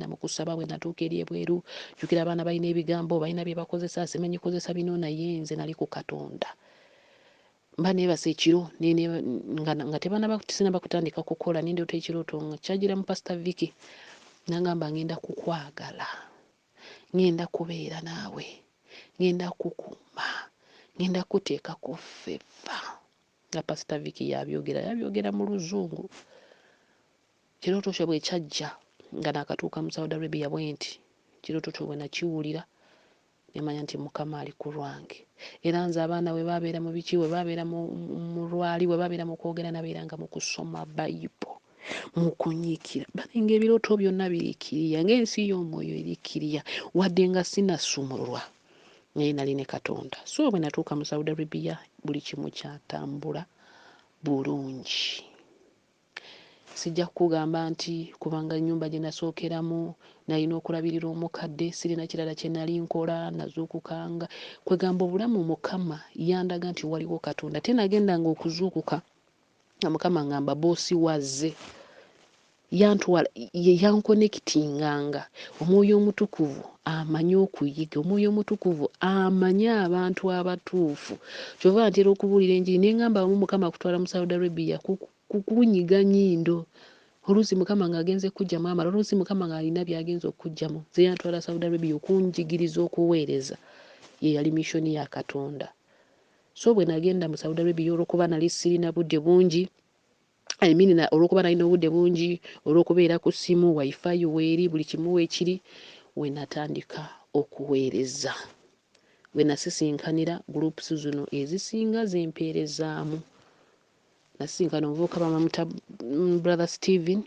mu kusaba bwe natuuka eri ebweru jjukira abaana balina ebigambo balina bye bakozesa simanyi kozesa bino naye nze nali ku Katonda. Mba neebasa ekiro nga sinaba kutandika kukola nendoota ekirooto nga kyagira mu Pastor Vicky n'angamba ngenda kukwagala ngenda kubeera naawe ngenda kukuuma ngenda kuteekako ffeva nga Pastor Vicky yabyogera mu Luzungu. Kirooto kyo bwe kyajja nga nakatuuka mu Saudi Arabia bwenti kirooto kyo bwe nakiwulira nemanya nti mukama ali ku lwange era nze abaana we babeera mu biki we babeera mu lwali we babeera mu kwogera nabeeranga mu kusoma Bayibo mu kunyiikira balinga ebirooto byonna biriikiriya ng'ensi y'omwoyo eriikiriya wadde nga sinasumulwa naye nali ne Katonda. So bwe natuuka mu Saudi Arabia buli kimu kyatambula bulungi. Sijja kugamba nti kubanga ennyumba gye nasookeramu nalina okulabirira omukadde sirina kirala kye nali nkola nazuukukanga kwegamba obulamu mukama yandaga nti waliwo Katonda. Tenagendanga okuzuukuka nga mukama ngamba boosi wazze yantwala yankonekitinganga. Omwoyo omutukuvu amanyi okuyiga omwoyo omutukuvu amanyi abantu abatuufu kyova ntera okubuulira enjiri nengamba abamu mukama kutwala mu Saudi Arabia kukunyiga nyindo oluusi mukama ng'agenze kujja mu amala oluusi mukama ng'alina by'agenza okujjamu ze yantwala Saudi Arabia okunjigiriza okuweereza ye yali missoni ya Katonda. So bwe nagenda mu Saudi Arabia olw'okuba nali sirina budde bungi olw'okuba nalina obudde bungi olw'okubeera ku ssimu wifi weeri buli kimu weekiri we natandika okuweereza. Bwe nasisinkanira groups zino ezisinga zempeerezaamu. Nasisinkana omuvubuka bamuta Brother Steven,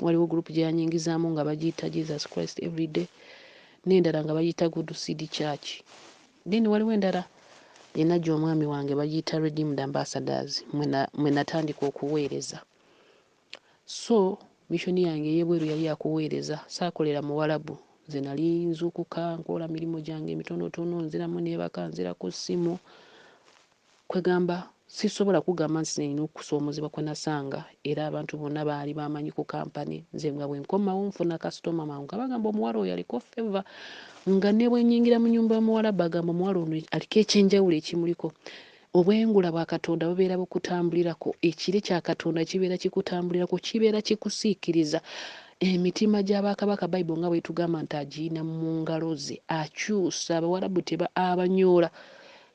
waliwo group gye yanyingizaamu nga bagiyita Jesus Christ Everyday, n'endala nga bagiyita Good Seed Church. Then waliwo endala enajja omwami wange bagiyita Redeemed Ambassadors, mwe natandika okuweereza. So mission yange ey'ebweru yali yakuweereza, saakolera mu Warabu. Nze nali nzuukuka nkola mirimu gyange emitonotono, nziramu n'ebaka, nzira ku ssimu. Kwegamba sisobola kugamba nti nina okusoomozebwa kwe nasanga, era abantu bonna baali bamanyi ku kampani. Nze nga bwe nkomawo nfuna kasitoma mangu nga bagamba omuwala oyo aliko feva, nga ne bwe nnyingira mu nnyumba y'omuwala bagamba omuwala ono aliko ekyenjawulo ekimuliko. Obwengula bwa Katonda bubeera bukutambulirako, ekire kya Katonda kibeera kikutambulirako, kibeera kikusiikiriza. Emitima gy'abakabaka Bayibuli nga bwe tugamba nti agiina mu ngalo ze, akyusa. Abawarabu abanyoola.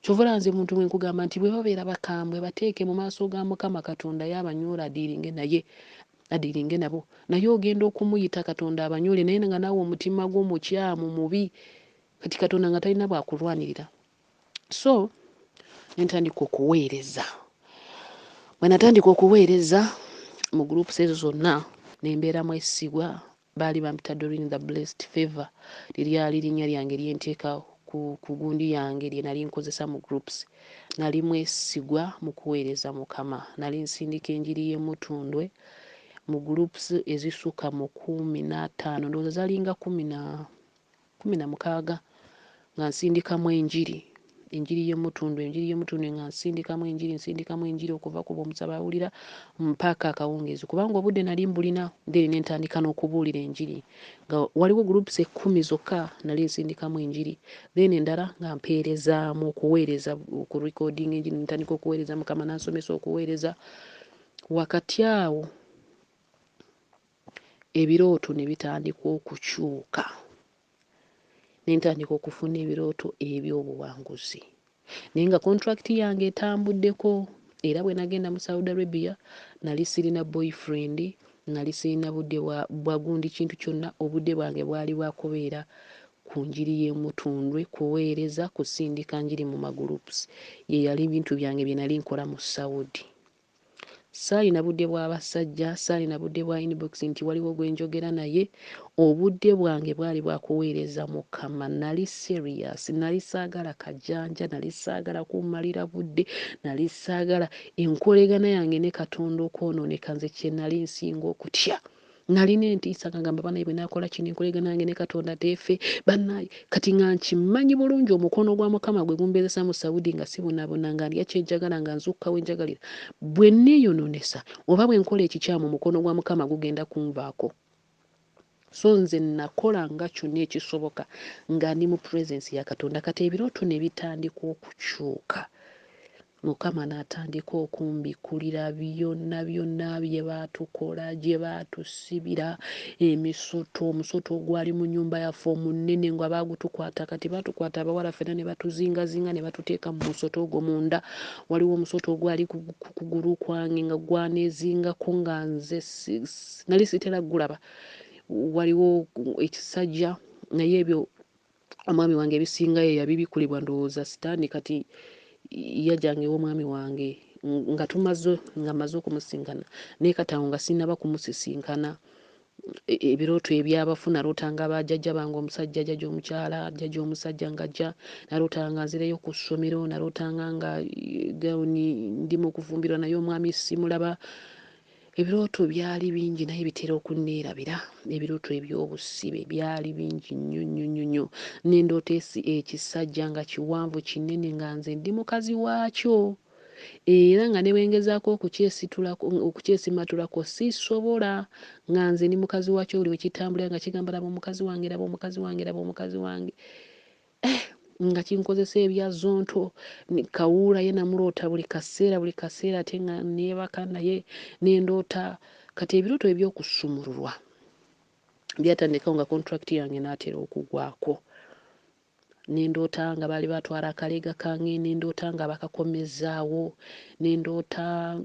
Kyova nze muntu mwe nkugamba nti bwe babeera bakambwe bateeke mu maaso ga Mukama Katonda y'abanyoola adiiringe nabo. Naye ogenda okumuyita Katonda abanyoole naye nga naawe omutima gwo mukyamu mubi, kati Katonda nga talina bwakulwanirira. So nentandika okuweereza. Bwe natandika okuweereza mu groups ezo zonna nembeera mwesigwa. Baali bampita Doreen the Blessed Favor, liryali linnya lyange lyenteeka ku gundi yange lye nali nkozesa mu groups. Nali mwesigwa mu kuweereza Mukama. Nali nsindika enjiri y'Emutundwe mu groups ezisukka mu 15, ndowooza zalinga 16 nga nsindikamu enjiri y'Emutundwe nga nsindikamu enjiri okuva ku b'omusaba awulira mpaka akawungeezi, kubanga obudde nali mbulina. Then nentandika n'okubuulira enjiri nga waliwo groups 10 zokka nali nsindikamu enjiri, then endala nga mpeerezaamu okuweereza, ku recording enjiri. Nentandika okuweereza, Mukama n'ansomesa okuweereza. Wakati awo ebirooto ne bitandika okukyuka. Nentandika okufuna ebirooto eby'obuwanguzi. Naye nga contract yange etambuddeko, era bwe nagenda mu Saudi Arabia nali sirina boyfriend, nali sirina budde bwa gundi kintu kyonna. Obudde bwange bwali bwakubeera ku njiri y'Emutundwe, kuweereza, kusindika njiri mu magroups. Ye yali bintu byange bye nali nkola mu Saudi. Saalina budde bw'abasajja, saalina budde bwa inbox nti waliwo gwe njogera naye. Obudde bwange bwali bwakuweereza Mukama. Nali serious, nali saagala kajanja, nali saagala kummalira budde, nali saagala enkolegana yange ne Katonda okwonooneka. Nze kye nali nsinga okutya. Nalina entiisa ngamba banaye bwe nakola kino enkolegana yange ne Katonda teefe. Banaye kati nga nkimanyi bulungi omukono gwa Mukama gwe gumbeezesa mu Saudi nga sibonabona, nga ndya kyenjagala, nga nzukka we njagalira. Bwe neeyononesa oba bwe nkola ekikyamu omukono gwa Mukama gugenda kunvaako. So nze nakola nga kyonna ekisoboka nga ndi mu presence ya Katonda. Kati ebirooto ne bitandika okukyuka. Mukama n'atandika okumbikulira byonna bye baatukola, gye baatusibira, omusoto ogwali mu nnyumba yaffe omunene nga baagutukwata. Kati baatukwata abawala ffenna ne batuzingazinga ne batuteeka mu musoto ogwo munda. Waliwo omusoto ogwali ku kugulu kwange nga gwaneezingako nga nze nali sitera gulaba. Waliwo ekisajja, naye ebyo omwami wange ebisingayo yabibikulibwa ndowooza sitaani. Kati yajjanga ew'omwami wange nga maze okumusinkana, naye kati awo nga sinnaba kumusisinkana. Ebirooto eby'abafu nalootanga bajjajja bange, omusajja jjajja omukyala, jjajja omusajja ng'ajja, nalootanga nzireyo ku ssomero, nalootanga nga gawuni ndi mu kufumbirwa naye omwami simulaba. Ebirooto byali bingi naye bitera okunneerabira. Ebirooto eby'obusibe byali bingi nnyo. N'endoota ekisajja nga kiwanvu kinene nga nze ndi mukazi waakyo, era nga ne bwe ngezaako okukyesimatulako sisobola, nga nze ndi mukazi waakyo. Buli we kitambulira nga kigamba laba omukazi wange, laba omukazi wange, laba omukazi wange. Nga kinkozesa ebya zonto. Kawuula ye namuloota buli kaseera ate nga neebaka naye n'endoota. Kati ebirooto eby'okusumululwa byatandikawo nga contract yange n'atera okugwako. nendoota nga bali batwala akalega kange, nendoota nga bakakomezaawo, nendoota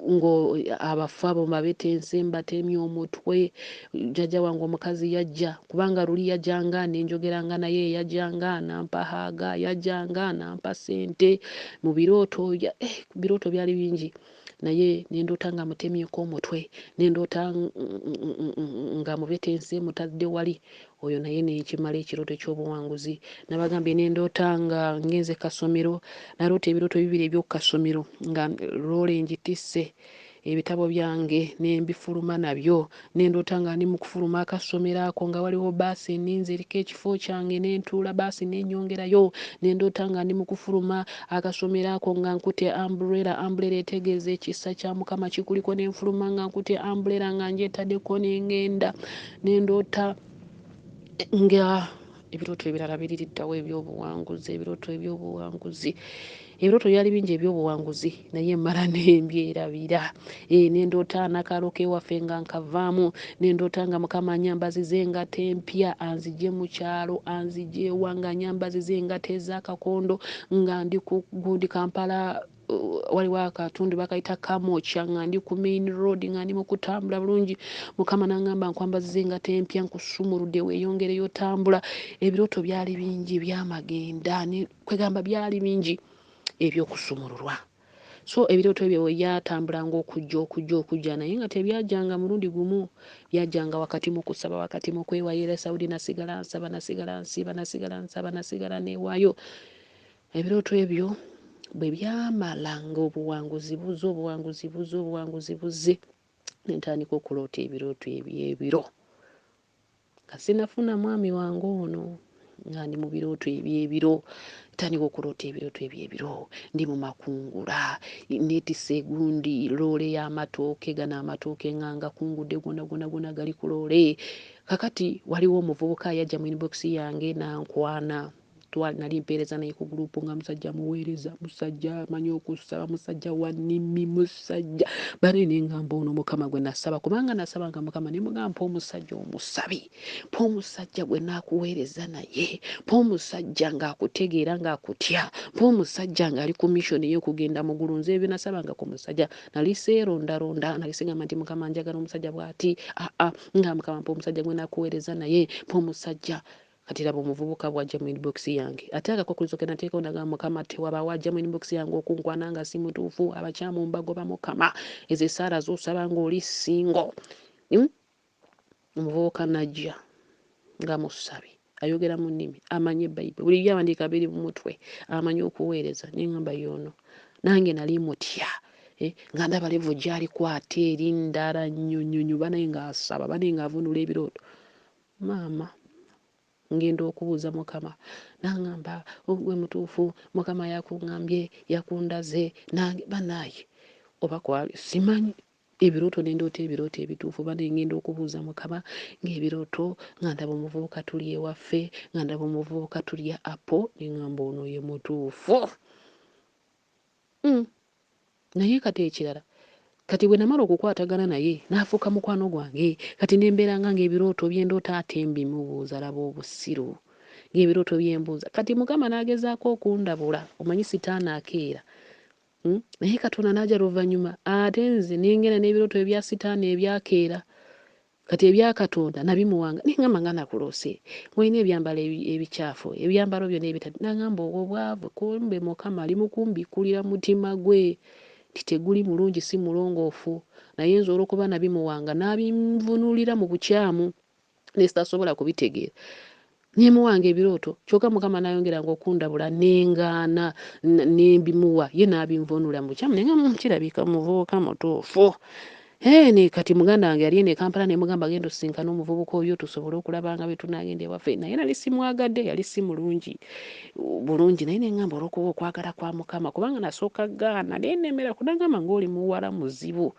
ngo abafu abo babetense mbatemye omutwe. Jjajja wange omukazi yajja kubanga luli yajjanga nenjogeranga naye, yajjanga nampahaaga, yajjanga nampa ssente mu birooto. Birooto byali bingi naye nendoota nga mutemyeko omutwe, nendoota nga mubetense mutadde wali. Oyo naye nekimala ekirooto ekyobuwanguzi. Nabagambye nendoota nga ngenze kasomero, naloota ebirooto bibiri ebyokukasomero nga loole ngitisse ebitabo byange nembifuluma nabyo, nendoota nga ndi mu kufuluma akasomero ako nga waliwo baasi eninze eriko ekifo kyange, nentuula baasi nenyongerayo, nendoota nga ndi mu kufuluma akasomero ako nga nkute umbrella etegeeza ekisa kya Mukama kikuliko, nenfuluma nga nkute umbrella nga ngyetaddeko nengenda, nendoota nga ebirooto ebirala biririddawo ebyobuwanguzi, ebirooto ebyobuwanguzi. Ebirooto byali bingi ebyobuwanguzi naye mmala nembyerabira. Nendoota nakaalo kewaffe nga nkavaamu, nendoota nga Mukama anyambaziza engato empya anzigye mu kyalo, anzigye ewa nga anyambaziza engato ez'akakondo nga ndi ku gundi Kampala. Waliwo akatundu bakayita Kamwokya nga ndi ku main road nga ndi mu kutambula bulungi. Mukama n'angamba nkwambaziza engato empya nkusumuludde weeyongereyo tambula. Ebirooto byali bingi byamagenda, kwegamba byali bingi ebyokusumululwa. So ebirooto ebyo yatambulanga okujja naye nga tebyajjanga mulundi gumu, byajjanga wakati mu kusaba, wakati mu kwewayira. Saudi nasigala nsaba, nasigala nsiba, nasigala nsaba, nasigala neewaayo. Ebirooto ebyo bwe byamalanga obuwanguzi buze nentandika okuloota ebirooto ebyebiro nga sinafuna mwami wange ono nga ndi mu birooto ebyebiro. Ntandika okuloota ebirooto ebyebiro ndi mu makungula, neetisse egundi loole y'amatooke, gano amatooke nga ngakungudde gonna gali ku loole. Kakati waliwo omuvubuka yajja mu inbox yange nankwana. Nali mpeereza naye ku gurupu nga musajja muweereza, musajja amanyi okusaba, musajja wa nnimi, musajja bale nengamba ono Mukama gwe nasaba, kubanga nasabanga Mukama ne mugamba mpa omusajja omusabi, mpa omusajja gwe naakuweereza naye, mpa omusajja ng'akutegeera ng'akutya, mpa omusajja ng'ali ku mission ey'okugenda mu ggulu. Nze ebyo nasabanga ku musajja nali seerondaronda, nali sigamba nti Mukama njagala omusajja bw'ati, nga Mukama mpa omusajja gwe naakuweereza naye, mpa omusajja. Kati laba omuvubuka bw'ajja mu inbox yange, ate akakokulizo ke nateekawo nagamba Mukama tewaba wajja mu inbox yange okunkwana nga si mutuufu, abakyamu mbagoba Mukama, ezo essaala z'osaba ng'oli singo. Omuvubuka najja nga musabi, ayogera mu nnimi, amanyi Bayibuli, buli byawandiika biri mu mutwe, amanyi okuweereza. Nengamba yono nange nali mutya nga ndaba levo gy'alikwata eri ndala nnyonnyonyo, banaye ng'asaba, banaye ng'avunula ebirooto. Maama ngenda okubuuza Mukama, n'angamba gwe mutuufu, Mukama yakungambye, yakundaze, nange banaye oba kwali simanyi. Ebirooto nendoota ebirooto ebituufu, banaye ngenda okubuuza Mukama ng'ebirooto nga ndaba omuvubuka tuli ewaffe, nga ndaba omuvubuka tuli apo, nengamba ono ye mutuufu. Naye kati ekirala, kati bwe namala okukwatagana naye n'afuuka mukwano gwange, kati nembeeranga ng'ebirooto byendoota ate mbimubuuza, laba obusiru ng'ebirooto byembuuza. Kati Mukama n'agezaako okundabula, omanyi sitaani akeera. Naye Katonda n'ajja luvannyuma ate nze nengenda n'ebirooto ebya sitaani ebyakeera. Kati ebya Katonda nabimuwanga, nengamba nga nakuloose ng'olina ebyambalo ebicaafu, ebyambalo byonna ebitali. Nagamba obwo bwavu, kumbe Mukama ali mu kumbikkulira mutima gwe nti teguli mulungi, si mulongoofu, naye nsobola okuba nabimuwanga n'abinvunuulira mu bukyamu ne sitasobola kubitegeera. Nemuwanga ebirooto kyokka Mukama n'ayongeranga okundabula, nengaana nembimuwa, ye n'abinvunuulira mu bukyamu. Nenga kirabika muvubuka mutuufu. Ne kati muganda wange yali ene Kampala, nemugamba genda osisinkana omuvubuka oyo tusobole okulabanga bwe tunaagenda ewaffe. Naye nali simwagadde, yali si mulungi bulungi, naye nengamba olw'okuba okwagala kwa Mukama, kubanga nasooka gaana nennemera kunagamba ng'oli muwala muzibu,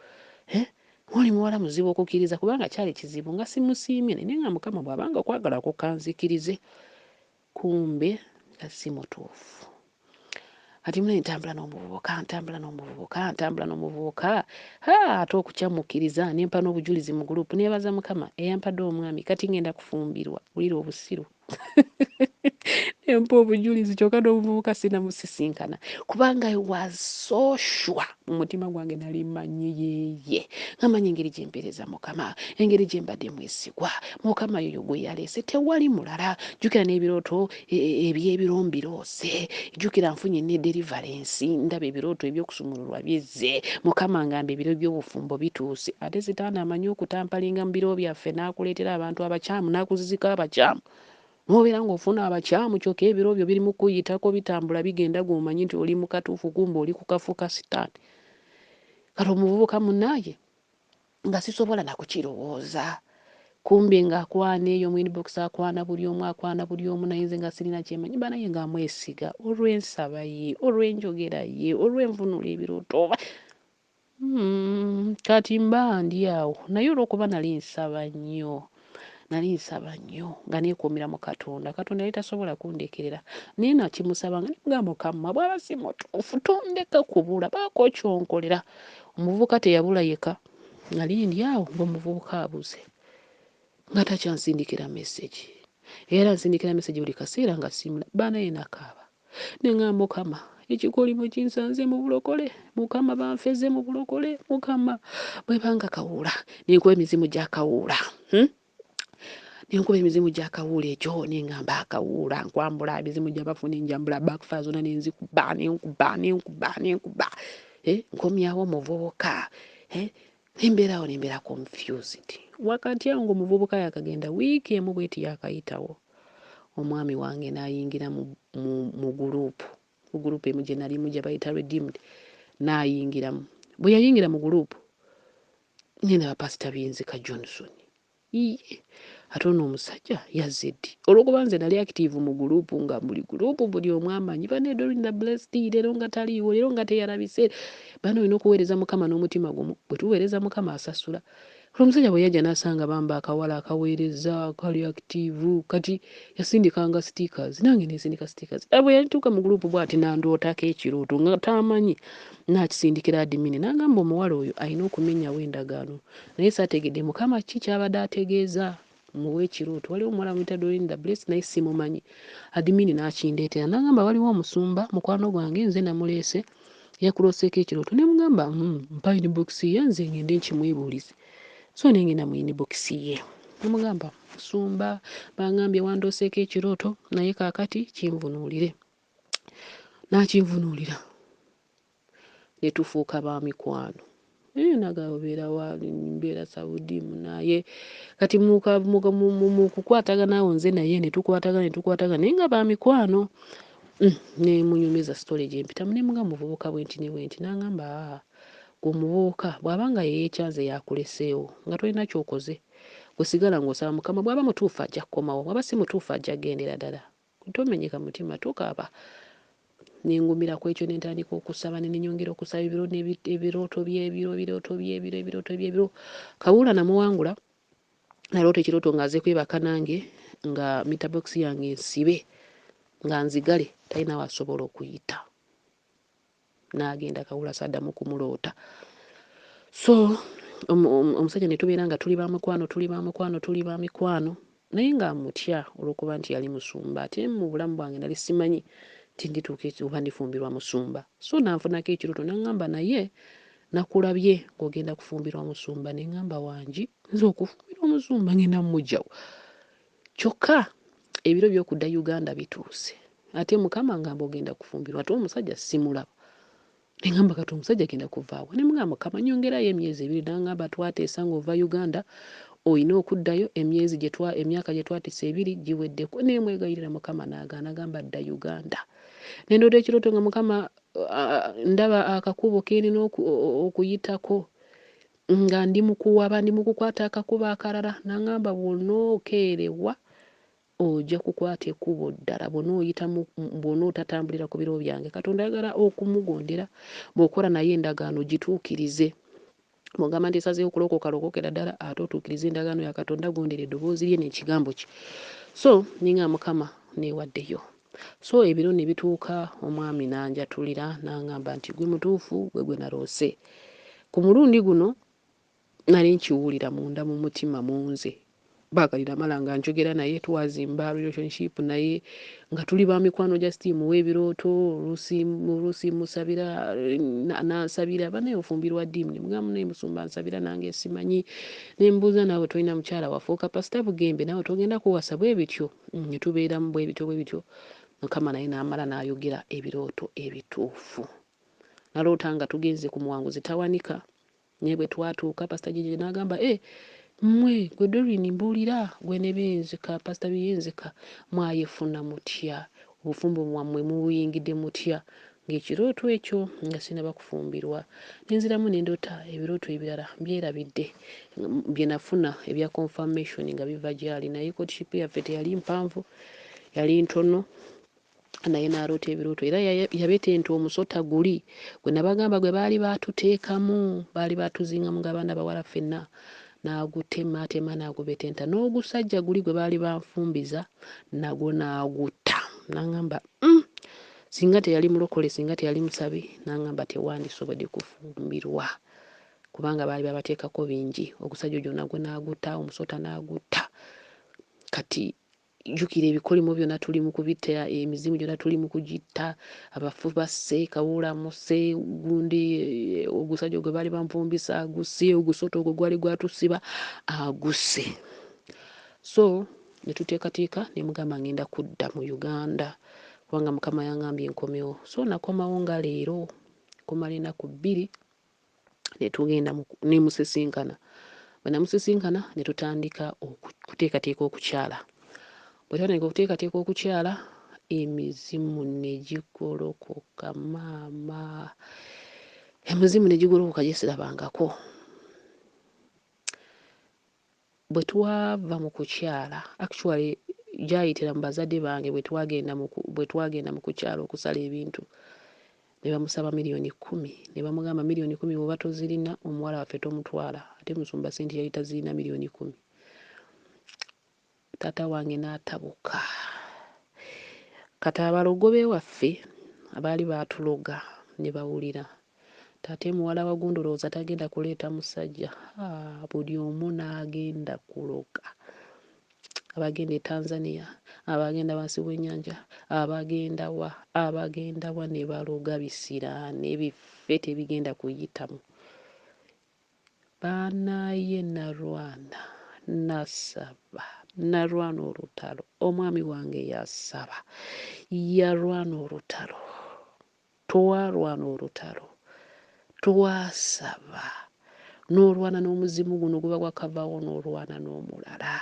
ng'oli muwala muzibu okukkiriza, kubanga kyali kizibu nga simusiimye. Naye nga Mukama bw'abanga okwagala kukanzikirize, kumbe nga si mutuufu. Kati mune ntambula n'omuvubuka, ate okukyamukkiriza nempa n'obujulizi mu gurupu, neebaza Mukama eyampadde omwami, kati ngenda kufumbirwa, wulira obusiru. empa obujulizi kyokka n'obuvubuka sinnamusisinkana kubanga I was so sure mu mutima gwange nali mmanyi yeeye nga manyi engeri gye mpeereza Mukama, engeri gye mbadde mwesigwa Mukama yoyo gwe yaleese tewali mulala. Jjukira n'ebirooto eby'ebiro mbiroose, jjukira nfunye ne deliverance, ndaba ebirooto eby'okusumululwa bizze, Mukama ngamba ebiro by'obufumbo bituuse. Ate Sitaani amanyi okutampalinga mu biro byaffe n'akuleetera abantu abakyamu n'akuzizika abakyamu. Nobeera ng'ofuna abakyamu kyokka ebiro byo birimu kuyitako bitambula bigenda gw'omanyi nti oli mu katuufu kumbe oli ku kafu ka Sitaani. Kati omuvubuka munnaaye nga sisobola na kukirowooza. Kumbe ng'akwana eyo mu inbox akwana buli omu naye nze nga sirina kyemanyi banaye nga amwesiga olw'ensaba ye, olw'enjogera ye, olw'envunula ebirooto oba kati mba ndi awo naye olw'okuba nali nsaba nnyo nga neekuumira mu Katonda yali tasobola kundekerera naye nakimusabanga nga Mukama bw'aba si mutuufu tondeka kubula baako kyonkolera. Omuvubuka teyabula yeka nali ndi awo ng'omuvubuka abuze nga takyansindikira message era nsindikira message buli kaseera nga simula banaye nakaaba neŋŋamba Mukama ekikolimo kinsanze mu bulokole, Mukama banfeze mu bulokole, Mukama bwe banga kawuula nenkuba emizimu gya kawuula nenkuba emizimu gya kawuula ekyo neŋŋamba akawuula nkwambula emizimu gy'abafuna enjambula backfire zonna nenkuba nkomyawo omuvubuka nembeerawo nembeera confused. Wakati awo ng'omuvubuka yakagenda wiiki emu bweti yakayitawo omwami wange n'ayingira mu gurupu emu gye nalimu gye bayita Redeemed n'ayingiramu. Bwe yayingira mu gurupu nendaba Pastor Byenzika Johnson. Ate ono omusajja yazze ddi olw'okuba nze nali active mu gurupu nga buli gurupu buli omu amanyi bane Dorinda Blessed leero nga taliiwo leero nga teyalabise bano olina okuweereza Mukama n'omutima gumu bwe tuweereza Mukama asasula. Omusajja bwe yajja n'asanga bamba akawala akaweereza kali active kati yasindikanga stickers nange nesindika stickers. Bwe yalituuka mu gurupu bw'ati nandootako ekirooto nga tamanyi nakisindikira admin n'agamba omuwala oyo alina okumenyawo endagaano naye saategedde Mukama ki kyabadde ategeeza muwe ekirooto. Waliwo omuwala muyita Dorinda Blessed naye simumanyi admin n'akindeetera n'agamba waliwo omusumba mukwano gwange nze namuleese yakulooseeko ekirooto ne mugamba mpa inbox ye nze ngende nkimwebuulize. So nengenda mu inbox ye namugamba musumba bangambye wandooseeko ekirooto naye kaakati kinvunuulire. N'akinvunuulira ne tufuuka ba mikwano. Nagabeera wali mbeera Saudi naye kati mu kukwatagana awo nze naye ne tukwatagana naye nga ba mikwano. Ne munyumiza story gye mpitamu ne mugamba muvubuka bwenti n'agamba omuvubuka bw'abanga yeekyanze yakuleseewo nga tolina ky'okoze osigala ng'osaba Mukama bw'aba mutuufu ajja kukomawo bw'aba si mutuufu ajja gendera ddala. Tomenyeka mutima tukaaba nengumira ku ekyo nentandika okusaba nenyongera okusaba ebirooto by'ebiro. Kawuula namuwangula naloota ekirooto ng'aze kwebaka nange nga mitabox yange nsibe nga nzigale talina wasobola okuyita. N'agenda Kawuula saddamu kumuloota. So omusajja ne tubeera nga tuli ba mikwano naye nga mutya olw'okuba nti yali musumba ate mu bulamu bwange nali simanyi nti ndituuka oba ndifumbirwa musumba. So nanfunako ekirooto n'agamba naye nakulabye ng'ogenda kufumbirwa musumba. Ne ngamba wangi nze okufumbirwa musumba ngenda mumugjawo kyokka ebiro by'okudda Uganda bituuse ate Mukama ngamba ogenda kufumbirwa ate omusajja simulaba. Ne ngamba kati omusajja agenda kuvaawo ne mugamba Mukama nyongerayo emyezi 2 n'agamba twateesa ng'ova Uganda oyina okuddayo emyaka gye twatise 2 giweddeko. Ne mwegayirira Mukama n'agaana gamba dda Uganda. Ne ndooda ekirooto nga Mukama ndaba akakubo kenina okuyitako nga ndi mu kukwata akakubo akalala n'agamba bw'onookeerewa ojja kukwata ekkubo ddala bw'onootatambulira ku biro byange. Katonda ayagala okumugondera bw'okola naye endagaano gituukirize. Bw'ogamba nti esazeewo kulokokera ddala ate otuukirize endagaano ya Katonda gondera eddoboozi lye n'ekigambo kye. So ninga Mukama neewaddeyo. So ebiro ne bituuka omwami n'anjatulira n'agamba nti gwe mutuufu gwe naloose. Ku mulundi guno nali nkiwulira munda mu mutima munze Baakalira mala nga njogera naye twazimba relationship naye nga tuli ba mikwano just muwe ebirooto oluusi musabira nansabira banaye ofumbirwa ddiimu ne mugamba naye musumba nsabira nange simanyi ne mbuuza naawe tolina mukyala wafuuka pasita bugembe naawe togenda kuwasa bwe bityo ne tubeeramu bwe bityo Mukama naye n'amala n'ayogera ebirooto ebituufu naloota nga tugenze ku muwanguzi tawanika naye bwe twatuuka pasita Gigi n'agamba mmwe gwe Doreen mbuulira gwe ne Biyinzika pasita Biyinzika mwayefuna mutya obufumbo mwammwe mubuyingidde mutya ng'ekirooto ekyo nga sinaba kufumbirwa nenziramu ne ndoota ebirooto ebirala byerabidde bye nafuna ebya confirmation nga biva gy'ali naye courtship yaffe teyali mpanvu yali ntono naye n'aloota ebirooto era yabetenta omusota guli gwe nabagamba gwe baali baatuteekamu baali baatuzingamu ng'abaana bawala ffenna n'agutema n'agubetenta n'ogusajja guli gwe baali banfumbiza nagwo n'agutta n'aŋŋamba singa teyali mulokole singa teyali musabi n'aŋŋamba tewandisobodde kufumbirwa kubanga baali babateekako bingi ogusajja ogyo nagwo n'agutta omusota n'agutta kati jjukira ebikolimo byonna tuli mu kubita emizimu gyonna tuli mu kugitta abafu basse kawuula musse gundi ogusajja gwe baali banfumbisa agusse ogusota ogwo gwali gwatusiba agusse so ne tuteekateeka ne mugamba ngenda kudda mu Uganda kubanga Mukama yangambye nkomewo so nakomawo nga leero kumala ennaku 2 ne tugenda ne musisinkana bwe namusisinkana ne tutandika okuteekateeka okukyala bwe twatandika okuteekateeka okukyala emizimu ne gigolokoka maama emizimu ne gigolokoka gyesirabangako bwe twava mu kukyala actually gyayitira mu bazadde bange bwe twagenda mu kukyala okusala ebintu ne bamusaba $10,000 ne bamugamba $10,000 bw'oba tozirina omuwala waffe tomutwala ate musumba sente yali tazirina $10,000 taata wange n'atabuka kati abalogobe waffe abaali baatuloga ne bawulira taate muwala wa gundi olowooza tagenda kuleeta musajja buli omu n'agenda kuloga abagenda e Tanzania abagenda wansi w'ennyanja abagenda wa ne baloga bisiraane biffe tebigenda kuyitamu baanaye narwana olutalo omwami wange yasaba yalwana olutalo twalwana olutalo twasaba n'olwana n'omuzimu guno guba gwakavaawo n'olwana n'omulala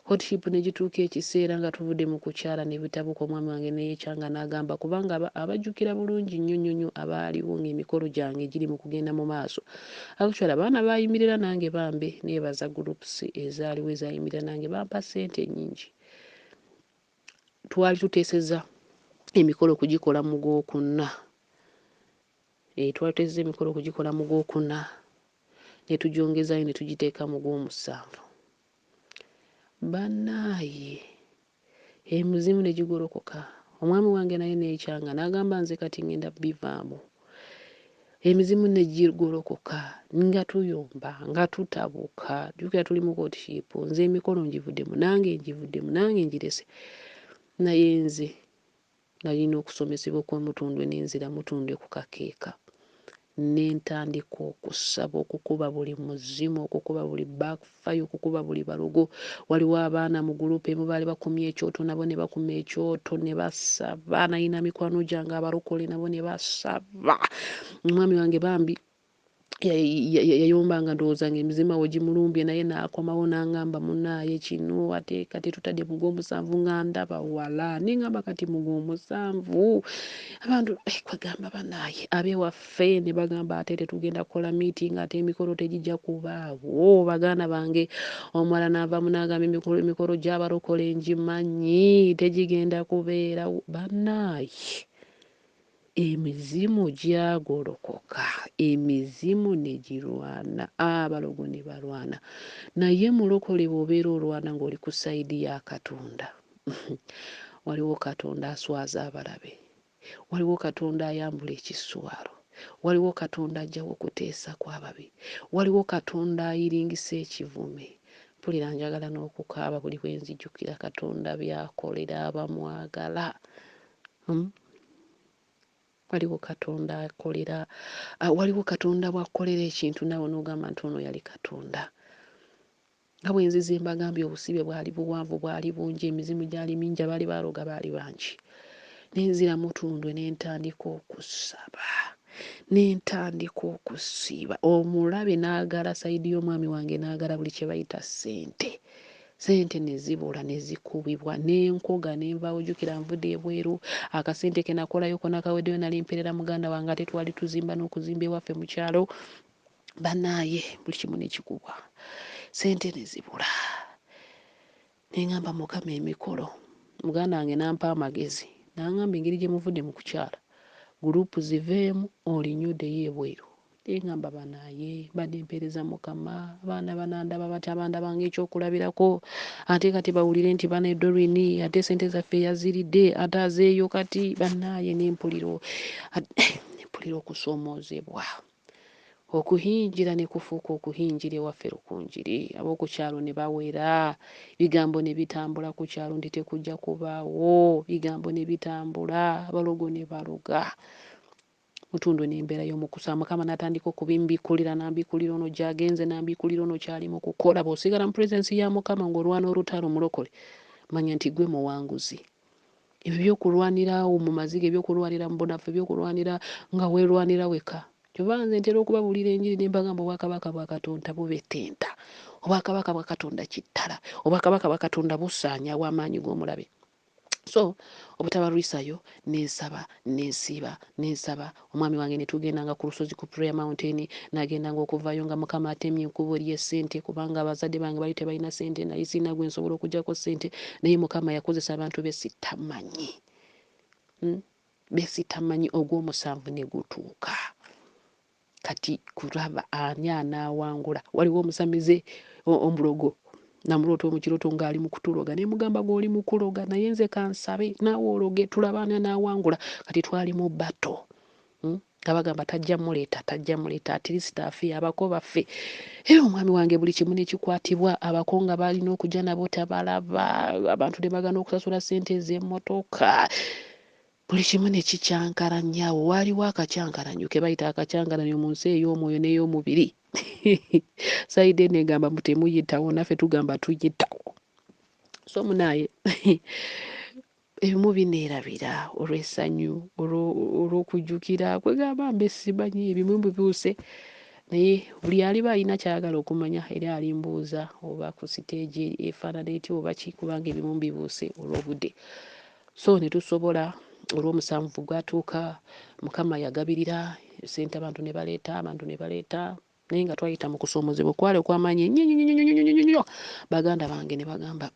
courtship ne gituuka ekiseera nga tuvudde mu kukyala ne bitabuka omwami wange neyekyanga n'agamba kubanga abajjukira bulungi nnyo abaaliwo ng'emikolo gyange giri mu kugenda mu maaso actually abaana baayimirira nange bambe neebaza groups ezaaliwo ezayimirira nange bampa ssente nnyingi twali tuteeseza emikolo kugikola mu Gwokuna twatezza emikolo kugikola mu Gwokuna ne tugyongezayo ne tugiteeka mu Gwomusanvu bannaaye emizimu ne gigolokoka omwami wange naye neekyanga n'agamba nze kati ngenda bivaamu emizimu ne gigolokoka nga tuyomba nga tutabuka jjukira tuli mu courtship nze emikolo ngivuddemu nange ngirese naye nze nalina okusomesebwa okw'omutundwe n'enzira mutundwe ku kakeeka n'entandika okusaba okukuba buli muzimu okukuba buli backfire okukuba buli balogo waliwo abaana mu gurupu emu baali bakumye ekyoto nabo ne bakuma ekyoto ne basaba nalina mikwano gyange abalokole nabo ne basaba omwami wange bambi yayombanga ndowooza ng'emizimu awo gimulumbye naye n'akomawo n'aŋŋamba munnaaye kino ate kati tutadde mu Gwomusanvu nga ndaba wala neŋŋamba kati mu Gwomusanvu abantu kwegamba bannaaye ab'ewaffe ne bagamba ate tetugenda kukola meeting ate emikolo tegijja kubaawo baganda bange omwala n'avaamu n'agamba emikolo gy'abalokole ngimanyi tegigenda kubeerawo bannaaye emizimu gyagolokoka emizimu ne girwana abalogo ne balwana naye mulokole bw'obeera olwana ng'oli ku sayidi ya Katonda waliwo Katonda aswaza abalabe waliwo Katonda ayambula ekiswalo waliwo Katonda ajjawo okuteesa kw'ababi waliwo Katonda ayiringisa ekivume mpulira njagala n'okukaaba buli bwe nzijjukira Katonda by'akolera abamwagala. Waliwo Katonda akolera, waliwo Katonda bw'akolera ekintu nawe n'ogamba nti ono yali Katonda. Nga bwe nzize mbagambye obusibe bwali buwanvu bwali bungi, emizimu gyali mingi, abaali baaloga baali bangi. Nenzira Mutundwe ne ntandika okusaba, ne ntandika okusiiba. Omulabe n'agala sayidi y'omwami wange n'agala buli kye bayita ssente. Sente ne zibula ne zikubibwa, n'enkoga ne nvaawo. Jjukira nvudde ebweru, akasente ke nakolayo konna kaweddeyo, nali mperera muganda wange ate twali tuzimba n'okuzimba ewaffe mu kyalo. Bannaaye buli kimu ne kikubwa, sente ne zibula. Ne ngamba Mukama emikolo. Muganda wange n'ampa amagezi, n'angamba engeri gye muvudde mu kukyala, guruupu ziveemu olinyuddeyo ebweru. Ne ngamba bannaaye badde mpeereza Mukama, abaana banandaba batya, abandabange ekyokulabirako, ate kati bawulire nti bana Doreen ate sente zaffe yaziridde, ate azeeyo kati. Bannaaye n'empulira okusoomoozebwa. Okuhinjira ne kufuuka okuhinjira ewaffe Rukunjiri. Ab'oku kyalo ne bawera, bigambo ne bitambula ku kyalo nti tekujja kubaawo, bigambo ne bitambula, abalogo ne baloga. Mutundwe n'embeerayo mu kusaba. Mukama n'atandika okubimbikulira, n'ambikulira ono gy'agenze, n'ambikulira ono kyali mu kukola. Bw'osigala mu purezensi ya Mukama ng'olwana olutalo mulokole, manya nti gwe muwanguzi. Ebyo by'okulwanira mu maziga, ebyokulwanira mu bunafu, ebyokulwanira nga weerwanira weka. Kyova nze ntera okubabuulira enjiri ne mbagamba obwakabaka bwa Katonda bubeetenta, obwakabaka bwa Katonda kittala, obwakabaka bwa Katonda busaanyaawo amaanyi g'omulabe. So obutabalwisayo nensaba nensiiba nensaba. Omwami wange ne tugendanga ku lusozi ku Prayer Mountain, nagendanga okuvaayo nga Mukama atemye ekkubo ly'essente, kubanga abazadde bange bali tebalina ssente, naye sirina gwe nsobola okuggyako ssente, naye Mukama yakozesa abantu be sitamanyi. Be sitamanyi, ogw'omusanvu ne gutuuka. Kati kulaba ani anaawangula. Waliwo omusamize omulogo namuloota omukiroto ng'ali mu kutuloga, ne mugamba gw'oli mu kuloga, naye nze kansabe naawe ologe tulaba ani anaawangula. Kati twali mu bato, nga bagamba tajja muleeta atirisita afe, abako baffe. Omwami wange buli kimu ne kikwatibwa, abako nga balina okujja nabo tabalaba, abantu ne bagana okusasula ssente ez'emmotoka. Buli kimu ne kicyankalanya. Awo waaliwo akacyankalanyo ke bayita akacyankalanyo mu nsi ey'omwoyo n'ey'omubiri. Sayidi negamba mutemuyitawo, naffe tugamba tuyitawo. So munaaye ebimu bineerabira olw'essanyu, olw'okujjukira kwegamba mbe simanyi ebimu bibuuse, naye buli aliba alina kyayagala okumanya era alimbuuza oba ku siteegi efaanana etya oba ki, kubanga ebimu bibuuse olw'obudde. So ne tusobola olw'omusanvu gwatuuka, Mukama yagabirira sente, abantu ne baleeta, naye nga twayita mu kusoomozebwa kwali okw'amaanyi ennyo. Baganda bange ne bagamba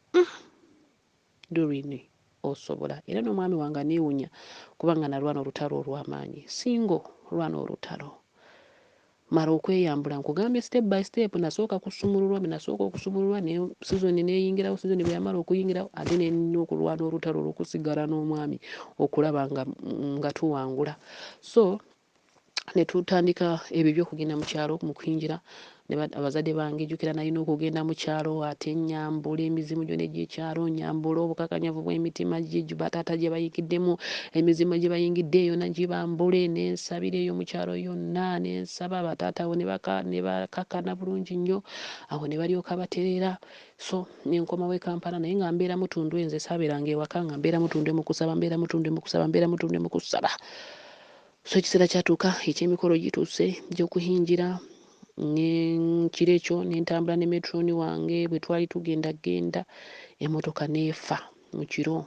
Doreen osobola. Era n'omwami wange aneewunya kubanga nalwana olutalo olw'amaanyi. Singo lwana olutalo, mara okweyambula, nkugambye step by step. Nasooka okusumululwa ne sizoni neeyingirawo. Sizoni bwe yamala okuyingirawo ate ne nnina okulwana olutalo olw'okusigala n'omwami okulaba nga tuwangula. So ne tutandika ebyo by'okugenda mu kyalo mu kuyingira. Abazadde bange jjukira nalina okugenda mu kyalo, ate nyambula emizimu gyonna egy'ekyalo, nyambula obukakanyavu bw'emitima bataata gye bayigiddemu, emizimu gye bayingidde yonna gibambule, nensabira eyo mu kyalo yonna, nensaba. Bataata abo ne bakakana bulungi nnyo, awo ne balyoka batereera. So ne nkomawo e Kampala, naye nga mbeera Mutundwe, nze saabeeranga ewaka, nga mbeera Mutundwe mu kusaba. So ekiseera kyatuuka eky'emikolo gituuse gy'okuhinjira. Kiro ekyo ne ntambula ne metroni wange, bwe twali tugenda, emmotoka neefa mu kiro,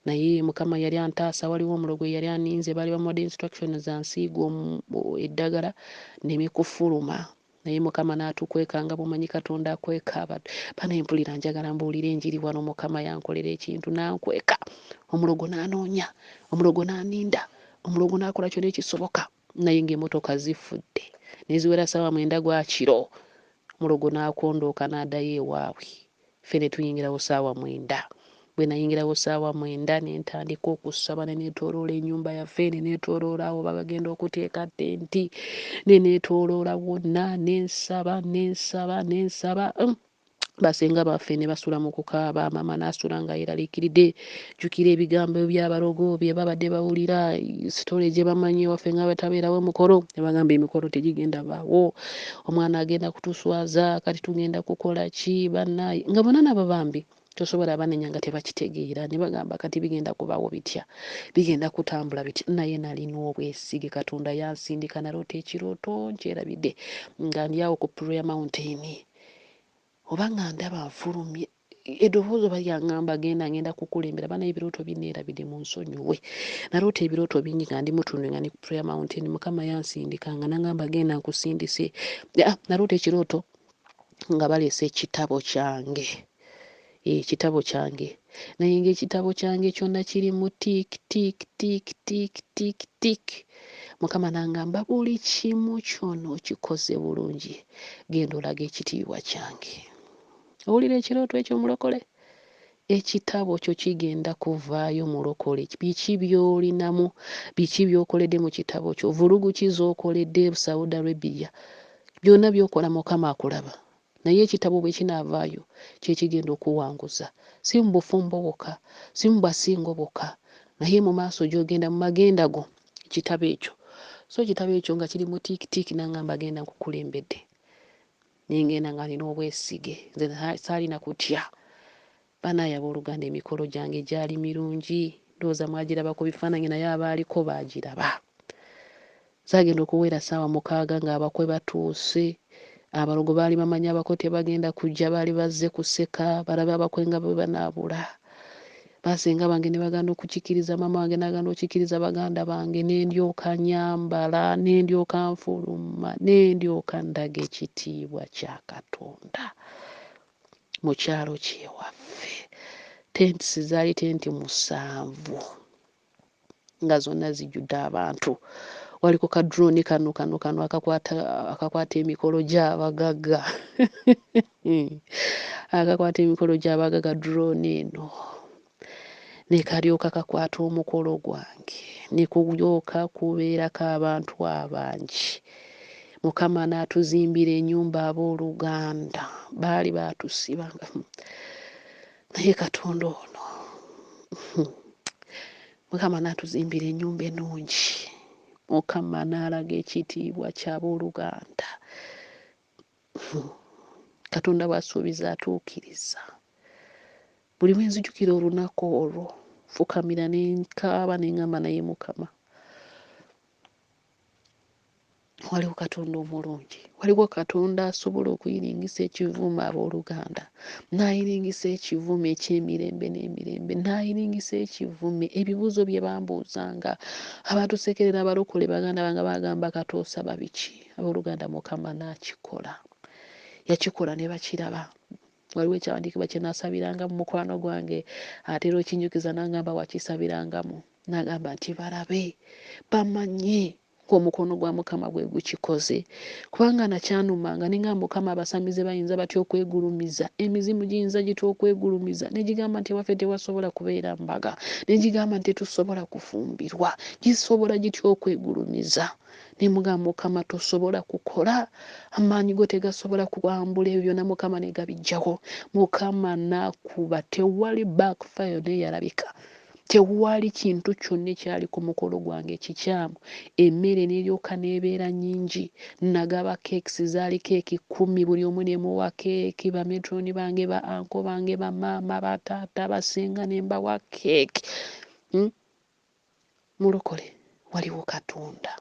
naye Mukama yali antaasa. Waliwo omulogo yali aninze, baali bamuwadde instructions ansiiga eddagala nemikufuluma, naye Mukama n'atukwekanga. Bumanyi Katonda akweka abantu. Mpulira njagala mbuulire enjiri wano. Mukama yankolera ekintu, nankweka. Omulogo n'anoonya, omulogo n'aninda, omulogo n'akola kyonna ekisoboka, naye ng'emmotoka zifudde. Neziwera ssaawa 9 gwa kiro, omulogo n'akondooka n'addayo ewaabwe. Ffe ne tuyingirawo ssaawa 9. Bwe nayingirawo ssaawa 9 ne ntandika okusaba, ne neetooloola ennyumba yaffe, ne neetooloola awo bagenda okuteeka tenti, ne neetooloola wonna, nensaba. basenga baffe ne basula mu kukaaba, maama n'asula nga yeraliikiridde. Jjukira ebigambo by'abalogo bye babadde bawulira, sitole gye bamanyi waffe nga batabeerawo mukolo, ne bagamba emikolo tegigenda baawo, omwana agenda kutuswaza, kati tugenda kukola ki bannaaye, nga bonna nabo bambi tosobola banenya nga tebakitegeera, ne bagamba kati bigenda kubaawo bitya, bigenda kutambula bitya. Naye nalina obwesige, Katonda yansindika, naloota ekirooto nkyerabidde nga ndi awo ku Prayer Mountain, oba nga ndaba nfulumye eddoboozi oba lyangamba ngenda kukulembera. Banaye ebirooto binneerabidde mu nsonyiwe, naloota ebirooto bingi nga ndi mutundu nga ni ku Prayer Mountain, Mukama yansindika nga nangamba genda nkusindise. Naloota ekirooto nga baleese ekitabo kyange, ekitabo kyange, naye ng'ekitabo kyange kyonna kiri mu tik tik tik tik tik tik. Mukama nangamba buli kimu kyonna okikoze bulungi, genda olaga ekitiibwa kyange. Owulira ekirooto ekyo mulokole? Ekitabo kyo kigenda kuvaayo mulokole. Biki by'olinamu, biki by'okoledde mu kitabo kyo, vulugu ki z'okoledde Saudi Arabia, byonna by'okola Mukama akulaba. Naye ekitabo bwe kinaavaayo kye kigenda okuwanguza, si mu bufumbo bwokka, si mu basingo bwokka, naye mu maaso gy'ogenda mu magenda go, ekitabo ekyo. So ekitabo ekyo nga kiri mu tiikitiiki nangamba genda nkukulembedde. Nengenda nga nina obwesige, nze saalina kutya. Bannaaye abooluganda, emikolo gyange gyali mirungi, ndowooza mwagiraba ku bifaananyi, naye abaaliko baagiraba. Saagenda okuwera ssaawa 6 ng'abakwe batuuse, abalogo baali bamanyi abako tebagenda kujja, baali bazze kuseka balabe abakwe nga bwe banaabula. Baasenga bange ne baganda okukikiriza, maama wange n'aganda okukikiriza baganda bange, ne ndyoka nyambala, ne ndyoka nfuluma, ne ndyoka ndaga ekitiibwa kya Katonda mu kyalo ky'ewaffe. Tentisi zaali tenti 7 nga zonna zijjudde abantu. Waliko ka drone kano akakwata emikolo gy'abagagga akakwata emikolo gy'abagagga, drone eno ne kalyoka kakwata omukolo gwange, ne kulyoka kubeerako abantu abangi. Mukama n'atuzimbira ennyumba, abooluganda baali baatusibanga, naye Katonda ono Mukama n'atuzimbira ennyumba ennungi. Mukama n'alaga ekitiibwa ky'abooluganda. Katonda bw'asuubiza atuukiriza. Buli lwe nzijukira olunaku olwo, fukamira ne nkaaba ne ngamba naye Mukama, waliwo Katonda omulungi, waliwo Katonda asobola okuyiringisa ekivume abooluganda, n'ayiringisa ekivume eky'emirembe n'emirembe, n'ayiringisa ekivume ebibuuzo bye bambuuzanga, abatusekerera abalokole baganda bange bagamba katoosaba biki, abooluganda Mukama n'akikola. Yakikola ne bakiraba. Waliwo ekyawandiikibwa kye naasabirangamu mukwano gwange, atera okinjukiza n'agamba wakisabirangamu, n'agamba nti balabe bamanye ng'omukono gwa Mukama gwe gukikoze. Kubanga nakyanumanga ne ngamba Mukama, abasamize bayinza batya okwegulumiza, emizimu giyinza gitya okwegulumiza, ne gigamba nti ewaffe tewasobola kubeera mbaga, ne gigamba nti tetusobola kufumbirwa, gisobola gitya okwegulumiza. Ne mugamba Mukama tosobola kukola, amaanyi go tegasobola kuwambula ebyo byonna, Mukama ne gabijjawo. Mukama n'akuba, tewali backfire n'eyalabika, tewali kintu kyonna ekyali ku mukolo gwange ekikyamu. Emmere n'eryoka n'ebeera nnyingi, nagaba keekisi, zaali keeki 10, buli omu ne muwa keeki, bametroni bange, ba anko bange, bamaama, bataata, basenga ne mbawa keeki. Mulokole, waliwo Katonda.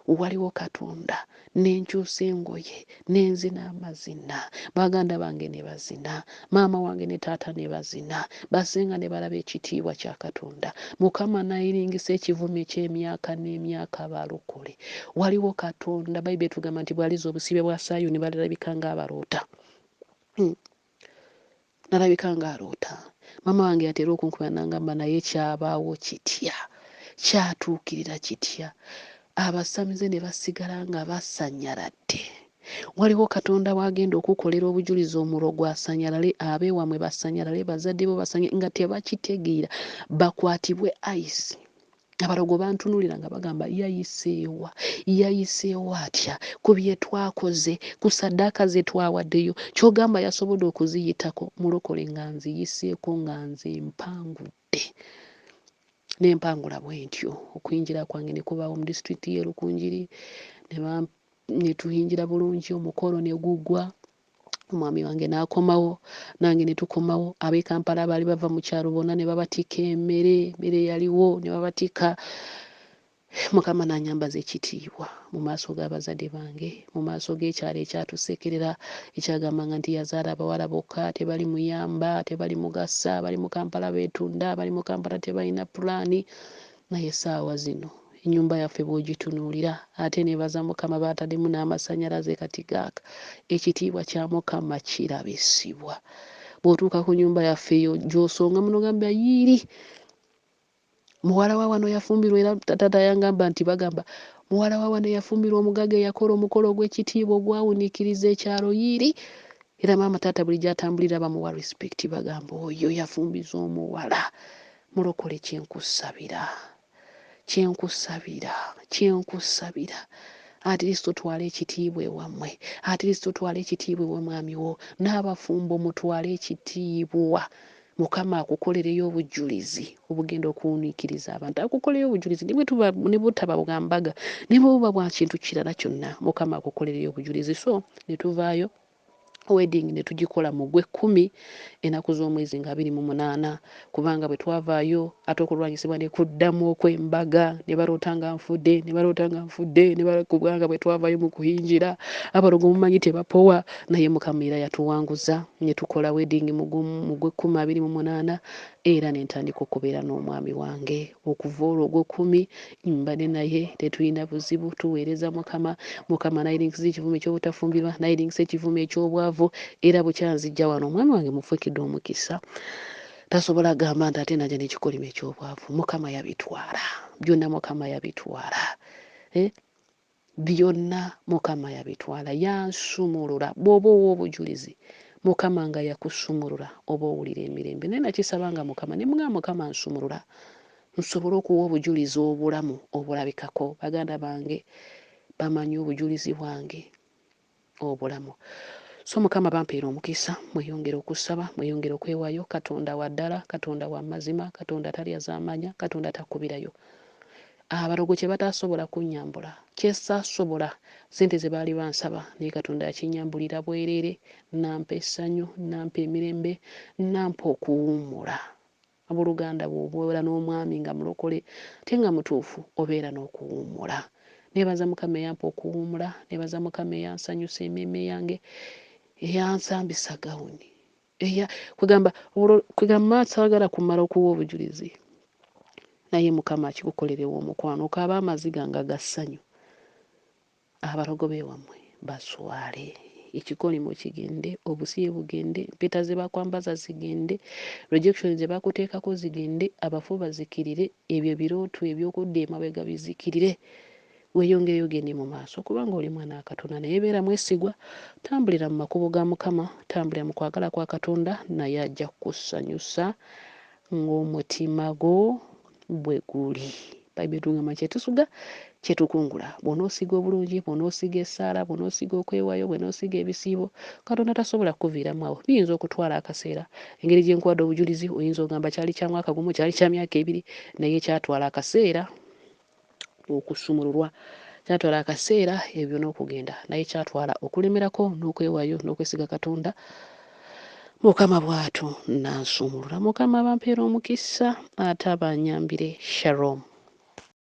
Waliwo Katonda. N'enkyusa engoye, n'enzina amazina, baganda bange ne bazina, maama wange ne taata ne bazina, basenga ne balaba ekitiibwa kya Katonda. Mukama n'ayiringisa ekivume ky'emyaka n'emyaka abalokole. Waliwo Katonda. Bayibuli etugamba nti bw'aliza obusibe bwa Sayuuni balabika ng'abaloota. Nalabika ng'aloota. Maama wange yatera okunkuba n'angamba naye kyabaawo kitya, kyatuukirira kitya. Abasamize ne basigala nga basanyaladde. Waliwo Katonda w'agenda okukolera obujulizi, omulogo asanyalale, abeewamwe basanyalale, bazadde bo basanyalale, nga tebakitegeera, bakwatibwe ayisi. abalogo bantunulira nga bagamba yayiseewa atya ku bye twakoze ku saddaaka ze twawaddeyo kyogamba yasobodde okuziyitako mulokole nga nziyiseeko nga nze mpangudde n'empangula bwentyo okuyingira kwange ne kubaawo mu disitulikiti y'e Rukungiri ne tuyingira bulungi omukolo ne guggwa omwami wange n'akomawo nange ne tukomawo ab'e Kampala baali bava mu kyalo bonna ne babatika emmere yaliwo ne babatika Mukama n'anyambaza ekitiibwa mu maaso g'abazadde bange mu maaso g'ekyalo ekyatusekerera ekyagambanga nti yazaala abawala bokka tebali muyamba tebali mugasa bali mu Kampala beetunda bali mu Kampala tebalina pulaani naye saawa zino ennyumba yaffe bw'ogitunuulira ate nebaza Mukama baataddemu n'amasannyalaze kati gaaka ekitiibwa kya Mukama kirabisibwa bw'otuuka ku nnyumba yaffe eyo gy'osonga muno gamba yiiri muwala wa wano yafumbirwa era taata yangamba nti bagamba muwala wa wano yafumbirwa omugaga eyakola omukolo gw'ekitiibwa ogwawuniikiriza ekyalo yiiri era maama taata buli gy'atambulira bamuwa respect bagamba oyo yafumbiza omuwala mulokole kyenkusabira at least otwale ekitiibwa ewammwe at least otwale ekitiibwa ewa mwami wo n'abafumbo mutwale ekitiibwa Mukama akukolereyo obujulizi obugenda okuwuniikiriza abantu akukoleyo obujulizi ne butaba bwambaga ne buba bwa kintu kirala kyonna Mukama akukolereyo obujulizi so ne tuvaayo wedding ne tugikola mu Gw'ekkumi ennaku z'omwezi nga 28 kubanga bwe twavaayo ate okulwanyisibwa ne kuddamu okw'embaga ne balootanga nfudde kubanga bwe twavaayo mu kuyingira abalogo mumanyi tebapowa naye Mukama era yatuwanguza ne tukola wedding mu Gw'ekkumi 28 era ne ntandika okubeera n'omwami wange okuva olwo Gw'ekkumi mbadde naye tetulina buzibu tuweereza Mukama nayiringisa ekivume eky'obutafumbirwa nayiringisa ekivume eky'obwavu era bukyanzijja wano omwami wange mufukidde omukisa tasobola gamba nti ate najja n'ekikolimo eky'obwavu Mukama yabitwala byonna Mukama yabitwala byonna Mukama yabitwala yansumulula bw'oba ow'obujulizi Mukama nga yakusumulula oba owulira emirembe naye nakisabanga Mukama ne mugamba Mukama nsumulula nsobole okuwa obujulizi obulamu obulabikako baganda bange bamanyi obujulizi bwange obulamu so Mukama bampeera omukisa mweyongere okusaba mweyongere okwewaayo Katonda wa ddala Katonda wa mazima Katonda talyazaamanya Katonda takubirayo abalogo kye bataasobola kunnyambula kyesaasobola ssente ze baali bansaba naye Katonda yakinnyambulira bwereere nampa essanyu nampa emirembe nampa okuwummula abooluganda bw'obeera n'omwami nga mulokole ate nga mutuufu obeera n'okuwummula neebaza Mukama eyampa okuwummula neebaza Mukama eyansanyusa emmeeme yange eyansambisa gawuni kwegamba saagala kumala okuwa obujulizi naye Mukama akikukolerewo omukwano okaaba amaziga nga gassanyu abalogo beewammwe baswale ekikolimo kigende obusiye bugende empeta ze bakwambaza zigende rejection ze bakuteekako zigende abafu bazikirire ebyo birooto ebyokudda emabega bizikirire weeyongereyo gende mu maaso kubanga oli mwana wa Katonda naye beera mwesigwa tambulira mu makubo ga Mukama tambulira mu kwagala kwa Katonda naye ajja kukusanyusa ng'omutima gwo bwe guli Bayibuli tugamba kyetusuga kyetukungula bw'onoosiga obulungi bw'onoosiga essaala bw'onoosiga okwewaayo bw'onoosiga ebisiibo Katonda tasobola kukuviiramu awo biyinza okutwala akaseera engeri gye nkuwadde obujulizi oyinza ogamba kyali kya mwaka gumu kyali kya myaka 2 naye kyatwala akaseera okusumululwa kyatwala akaseera ebyo n'okugenda naye kyatwala okulemerako n'okwewaayo n'okwesiga Katonda Mukama bw'atu nansumulula Mukama bampeera omukisa ate abanyambire Shalom.